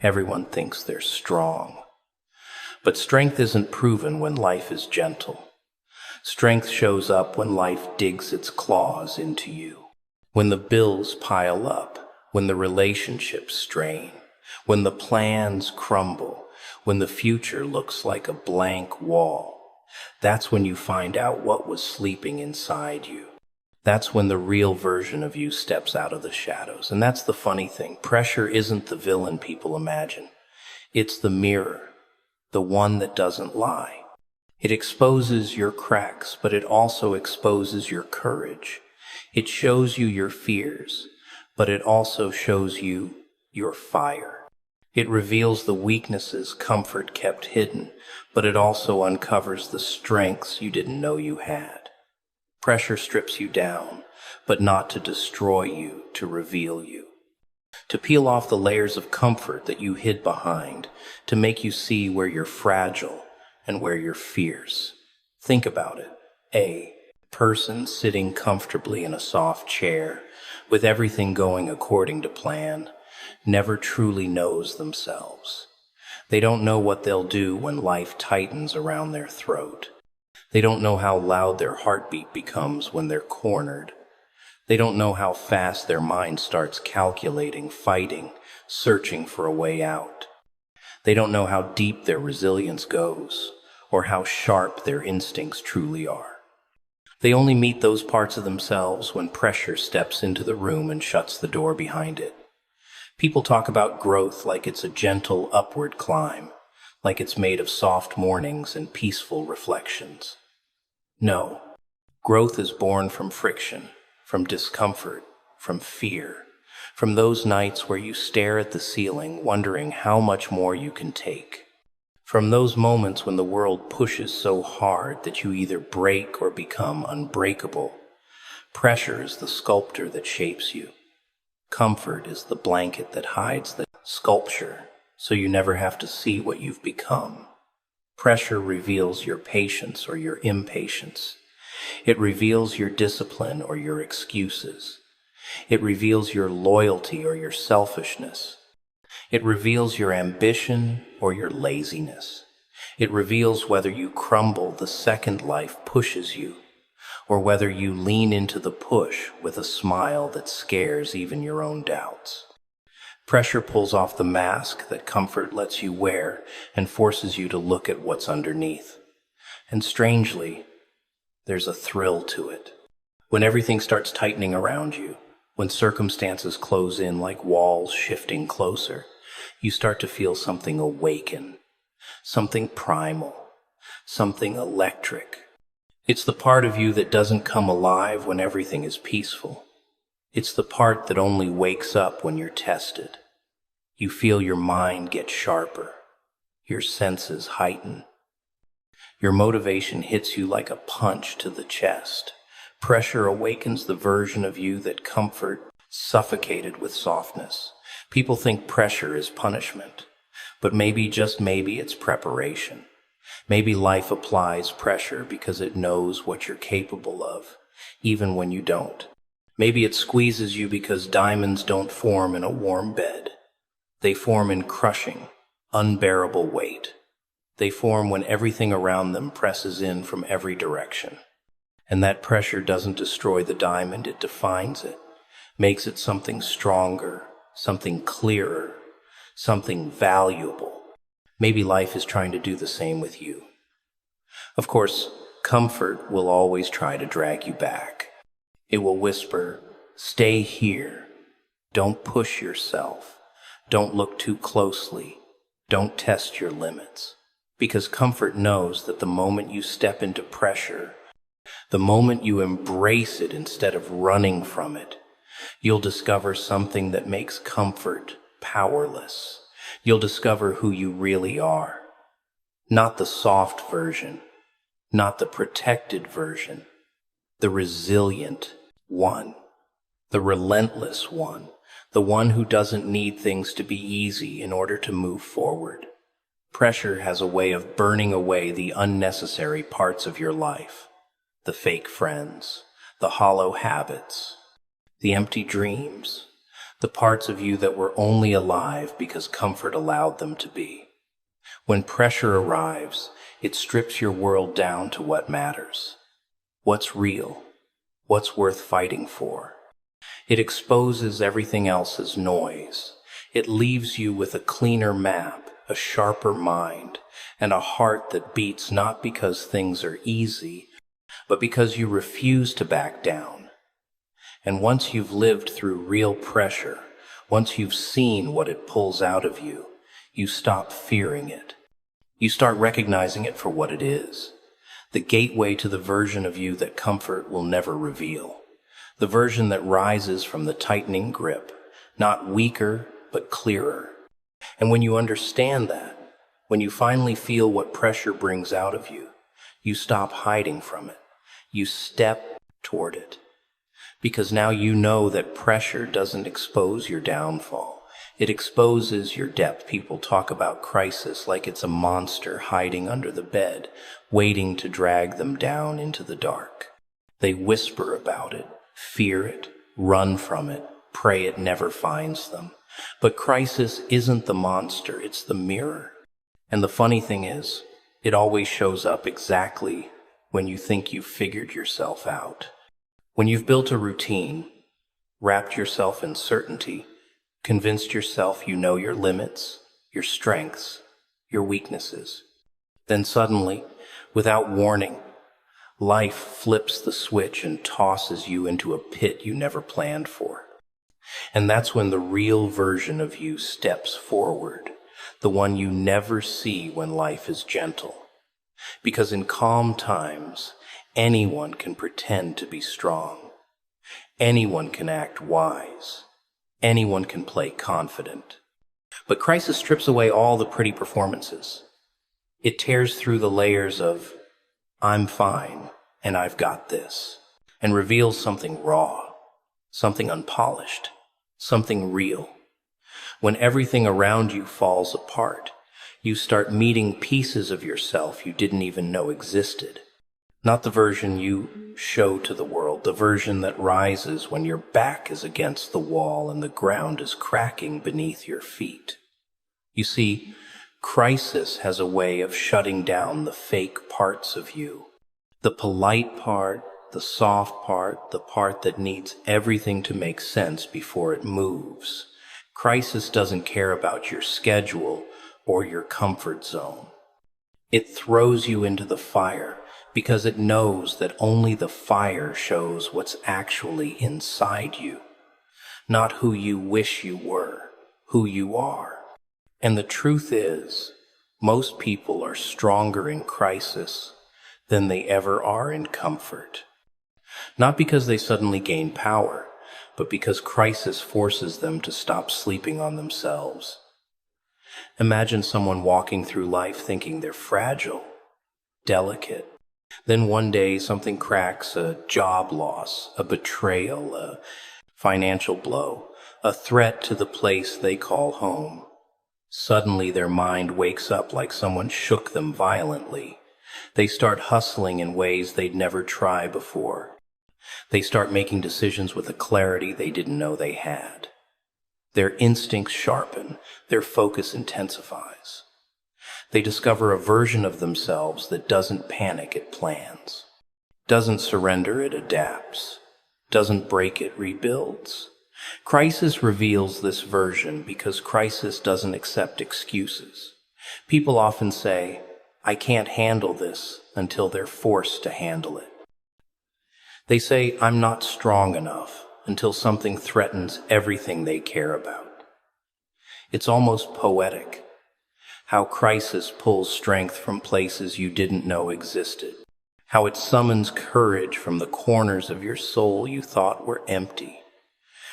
Everyone thinks they're strong. But strength isn't proven when life is gentle. Strength shows up when life digs its claws into you. When the bills pile up, when the relationships strain, when the plans crumble, when the future looks like a blank wall. That's when you find out what was sleeping inside you. That's when the real version of you steps out of the shadows. And that's the funny thing. Pressure isn't the villain people imagine. It's the mirror, the one that doesn't lie. It exposes your cracks, but it also exposes your courage. It shows you your fears, but it also shows you your fire. It reveals the weaknesses comfort kept hidden, but it also uncovers the strengths you didn't know you had. Pressure strips you down, but not to destroy you, to reveal you. To peel off the layers of comfort that you hid behind, to make you see where you're fragile and where you're fierce. Think about it. A person sitting comfortably in a soft chair, with everything going according to plan, never truly knows themselves. They don't know what they'll do when life tightens around their throat. They don't know how loud their heartbeat becomes when they're cornered. They don't know how fast their mind starts calculating, fighting, searching for a way out. They don't know how deep their resilience goes, or how sharp their instincts truly are. They only meet those parts of themselves when pressure steps into the room and shuts the door behind it. People talk about growth like it's a gentle upward climb, like it's made of soft mornings and peaceful reflections. No, growth is born from friction, from discomfort, from fear, from those nights where you stare at the ceiling wondering how much more you can take. From those moments when the world pushes so hard that you either break or become unbreakable. Pressure is the sculptor that shapes you. Comfort is the blanket that hides the sculpture, so you never have to see what you've become. Pressure reveals your patience or your impatience. It reveals your discipline or your excuses. It reveals your loyalty or your selfishness. It reveals your ambition or your laziness. It reveals whether you crumble the second life pushes you, or whether you lean into the push with a smile that scares even your own doubts. Pressure pulls off the mask that comfort lets you wear and forces you to look at what's underneath. And strangely, there's a thrill to it. When everything starts tightening around you, when circumstances close in like walls shifting closer, you start to feel something awaken, something primal, something electric. It's the part of you that doesn't come alive when everything is peaceful. It's the part that only wakes up when you're tested. You feel your mind get sharper, your senses heighten. Your motivation hits you like a punch to the chest. Pressure awakens the version of you that comfort suffocated with softness. People think pressure is punishment, but maybe, just maybe, it's preparation. Maybe life applies pressure because it knows what you're capable of, even when you don't. Maybe it squeezes you because diamonds don't form in a warm bed. They form in crushing, unbearable weight. They form when everything around them presses in from every direction. And that pressure doesn't destroy the diamond, it defines it, makes it something stronger, something clearer, something valuable. Maybe life is trying to do the same with you. Of course, comfort will always try to drag you back. It will whisper, "Stay here. Don't push yourself. Don't look too closely. Don't test your limits." Because comfort knows that the moment you step into pressure, the moment you embrace it instead of running from it, you'll discover something that makes comfort powerless. You'll discover who you really are. Not the soft version, not the protected version, the resilient one, the relentless one, the one who doesn't need things to be easy in order to move forward. Pressure has a way of burning away the unnecessary parts of your life, the fake friends, the hollow habits, the empty dreams, the parts of you that were only alive because comfort allowed them to be. When pressure arrives, it strips your world down to what matters, what's real, what's worth fighting for. It exposes everything else as noise. It leaves you with a cleaner map, a sharper mind, and a heart that beats not because things are easy, but because you refuse to back down. And once you've lived through real pressure, once you've seen what it pulls out of you, you stop fearing it. You start recognizing it for what it is, the gateway to the version of you that comfort will never reveal, the version that rises from the tightening grip, not weaker, but clearer. And when you understand that, when you finally feel what pressure brings out of you, you stop hiding from it. You step toward it. Because now you know that pressure doesn't expose your downfall. It exposes your depth. People talk about crisis like it's a monster hiding under the bed, waiting to drag them down into the dark. They whisper about it, fear it, run from it, pray it never finds them. But crisis isn't the monster, it's the mirror. And the funny thing is, it always shows up exactly when you think you've figured yourself out. When you've built a routine, wrapped yourself in certainty, convinced yourself you know your limits, your strengths, your weaknesses. Then suddenly, without warning, life flips the switch and tosses you into a pit you never planned for. And that's when the real version of you steps forward, the one you never see when life is gentle. Because in calm times, anyone can pretend to be strong. Anyone can act wise. Anyone can play confident. But crisis strips away all the pretty performances. It tears through the layers of, "I'm fine, and I've got this," and reveals something raw, something unpolished, something real. When everything around you falls apart, you start meeting pieces of yourself you didn't even know existed. Not the version you show to the world, the version that rises when your back is against the wall and the ground is cracking beneath your feet. You see, crisis has a way of shutting down the fake parts of you. The polite part, the soft part, the part that needs everything to make sense before it moves. Crisis doesn't care about your schedule or your comfort zone. It throws you into the fire because it knows that only the fire shows what's actually inside you, not who you wish you were, who you are. And the truth is, most people are stronger in crisis than they ever are in comfort. Not because they suddenly gain power, but because crisis forces them to stop sleeping on themselves. Imagine someone walking through life thinking they're fragile, delicate. Then one day something cracks, a job loss, a betrayal, a financial blow, a threat to the place they call home. Suddenly their mind wakes up like someone shook them violently. They start hustling in ways they'd never tried before. They start making decisions with a clarity they didn't know they had. Their instincts sharpen, their focus intensifies. They discover a version of themselves that doesn't panic, it plans. Doesn't surrender, it adapts. Doesn't break, it rebuilds. Crisis reveals this version because crisis doesn't accept excuses. People often say, "I can't handle this," until they're forced to handle it. They say, "I'm not strong enough," until something threatens everything they care about. It's almost poetic, how crisis pulls strength from places you didn't know existed, how it summons courage from the corners of your soul you thought were empty.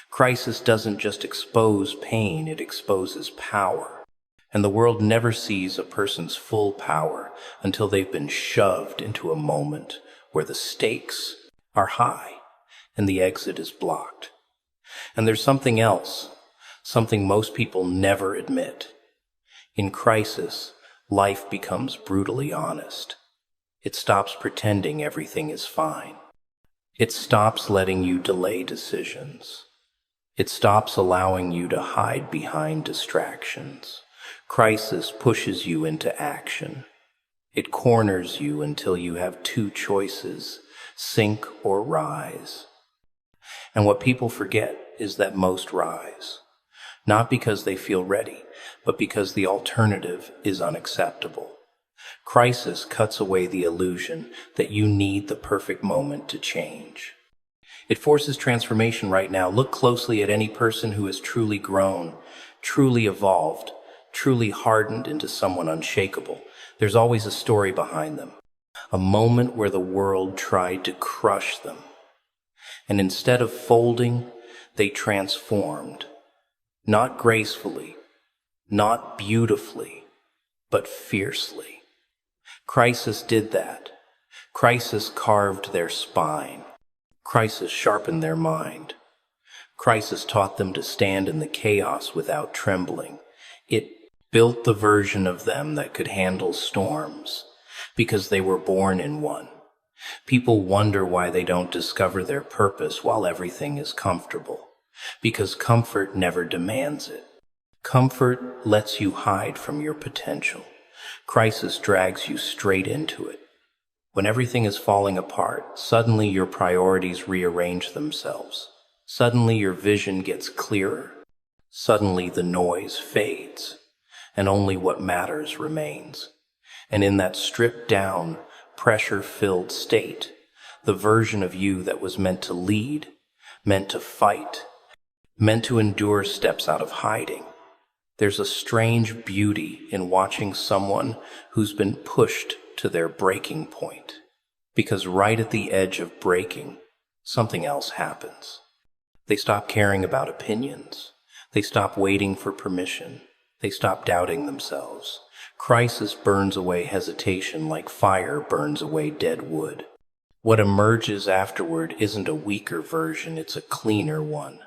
Crisis doesn't just expose pain, it exposes power. And the world never sees a person's full power until they've been shoved into a moment where the stakes are high and the exit is blocked. And there's something else, something most people never admit. In crisis, life becomes brutally honest. It stops pretending everything is fine. It stops letting you delay decisions. It stops allowing you to hide behind distractions. Crisis pushes you into action. It corners you until you have two choices: sink or rise. And what people forget is that most rise, not because they feel ready, but because the alternative is unacceptable. Crisis cuts away the illusion that you need the perfect moment to change. It forces transformation right now. Look closely at any person who has truly grown, truly evolved, truly hardened into someone unshakable. There's always a story behind them, a moment where the world tried to crush them. And instead of folding, they transformed, not gracefully, not beautifully, but fiercely. Crisis did that. Crisis carved their spine. Crisis sharpened their mind. Crisis taught them to stand in the chaos without trembling. It built the version of them that could handle storms, because they were born in one. People wonder why they don't discover their purpose while everything is comfortable, because comfort never demands it. Comfort lets you hide from your potential. Crisis drags you straight into it. When everything is falling apart, suddenly your priorities rearrange themselves. Suddenly your vision gets clearer. Suddenly the noise fades, and only what matters remains. And in that stripped down, pressure-filled state, the version of you that was meant to lead, meant to fight, meant to endure steps out of hiding. There's a strange beauty in watching someone who's been pushed to their breaking point, because right at the edge of breaking, something else happens. They stop caring about opinions. They stop waiting for permission. They stop doubting themselves. Crisis burns away hesitation like fire burns away dead wood. What emerges afterward isn't a weaker version, it's a cleaner one.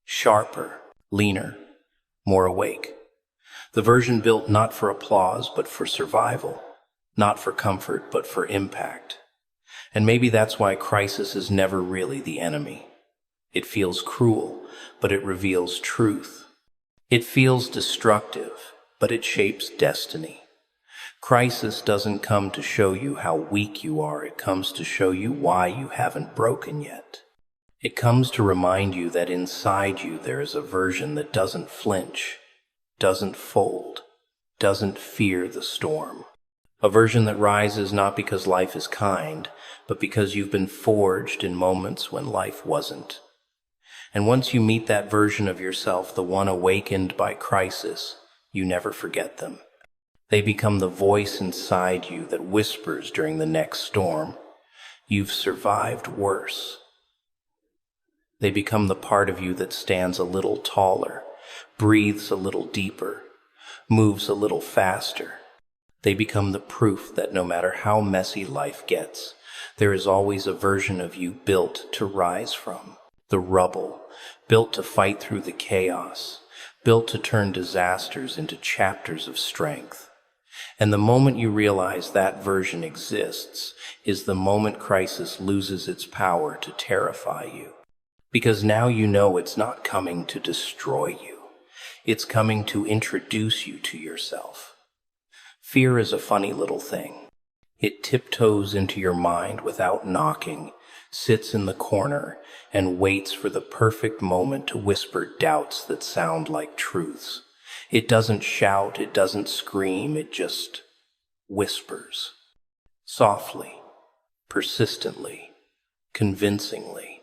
Sharper, leaner, more awake. The version built not for applause, but for survival. Not for comfort, but for impact. And maybe that's why crisis is never really the enemy. It feels cruel, but it reveals truth. It feels destructive, but it shapes destiny. Crisis doesn't come to show you how weak you are, it comes to show you why you haven't broken yet. It comes to remind you that inside you there is a version that doesn't flinch, doesn't fold, doesn't fear the storm. A version that rises not because life is kind, but because you've been forged in moments when life wasn't. And once you meet that version of yourself, the one awakened by crisis, you never forget them. They become the voice inside you that whispers during the next storm, "You've survived worse." They become the part of you that stands a little taller, breathes a little deeper, moves a little faster. They become the proof that no matter how messy life gets, there is always a version of you built to rise from. The rubble, built to fight through the chaos, built to turn disasters into chapters of strength. And the moment you realize that version exists is the moment crisis loses its power to terrify you. Because now you know it's not coming to destroy you. It's coming to introduce you to yourself. Fear is a funny little thing. It tiptoes into your mind without knocking, sits in the corner and waits for the perfect moment to whisper doubts that sound like truths. It doesn't shout, it doesn't scream, it just whispers. Softly, persistently, convincingly.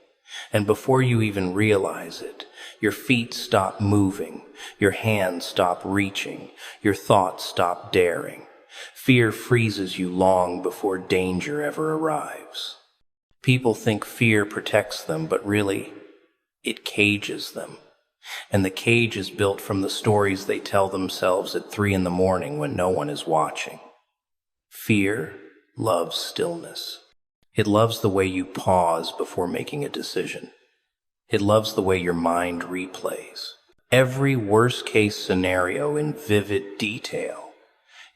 And before you even realize it, your feet stop moving, your hands stop reaching, your thoughts stop daring. Fear freezes you long before danger ever arrives. People think fear protects them, but really, it cages them. And the cage is built from the stories they tell themselves at 3 a.m. when no one is watching. Fear loves stillness. It loves the way you pause before making a decision. It loves the way your mind replays every worst-case scenario in vivid detail.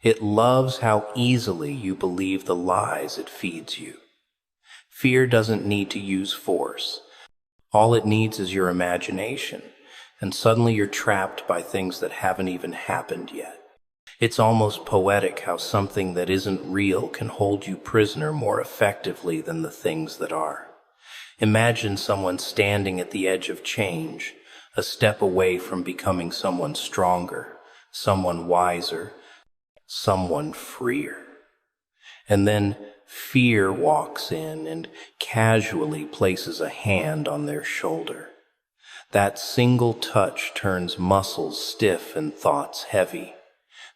It loves how easily you believe the lies it feeds you. Fear doesn't need to use force. All it needs is your imagination, and suddenly you're trapped by things that haven't even happened yet. It's almost poetic how something that isn't real can hold you prisoner more effectively than the things that are. Imagine someone standing at the edge of change, a step away from becoming someone stronger, someone wiser, someone freer. And then fear walks in and casually places a hand on their shoulder. That single touch turns muscles stiff and thoughts heavy.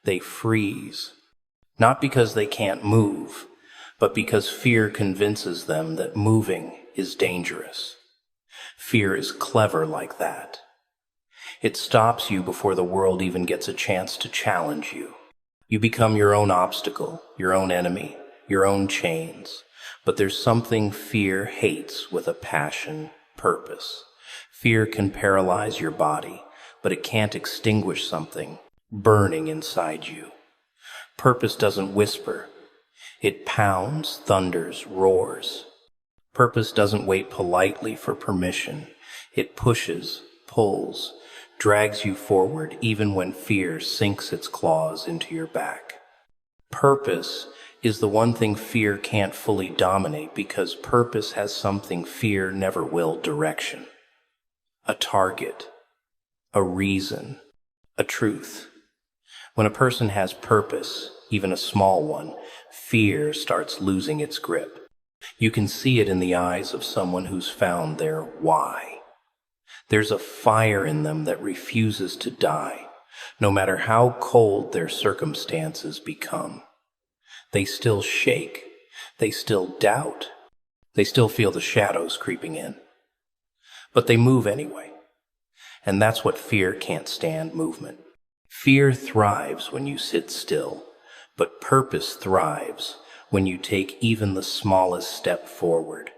They freeze, not because they can't move, but because fear convinces them that moving is dangerous. Fear is clever like that. It stops you before the world even gets a chance to challenge you. You become your own obstacle, your own enemy, your own chains. But there's something fear hates with a passion, purpose. Fear can paralyze your body, but it can't extinguish something burning inside you. Purpose doesn't whisper. It pounds, thunders, roars. Purpose doesn't wait politely for permission. It pushes, pulls, drags you forward even when fear sinks its claws into your back. Purpose is the one thing fear can't fully dominate because purpose has something fear never will: direction. A target, a reason, a truth. When a person has purpose, even a small one, fear starts losing its grip. You can see it in the eyes of someone who's found their why. There's a fire in them that refuses to die, no matter how cold their circumstances become. They still shake, they still doubt, they still feel the shadows creeping in. But they move anyway. And that's what fear can't stand: movement. Fear thrives when you sit still, but purpose thrives when you take even the smallest step forward.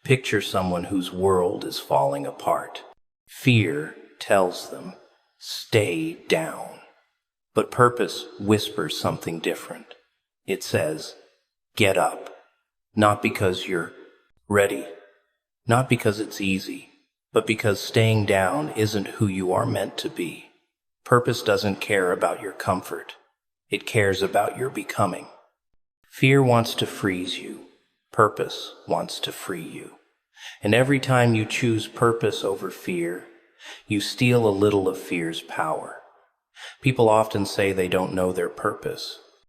Picture someone whose world is falling apart. Fear tells them, stay down. But purpose whispers something different. It says, get up. Not because you're ready, not because it's easy, but because staying down isn't who you are meant to be. Purpose doesn't care about your comfort. It cares about your becoming. Fear wants to freeze you. Purpose wants to free you. And every time you choose purpose over fear, you steal a little of fear's power. People often say they don't know their purpose,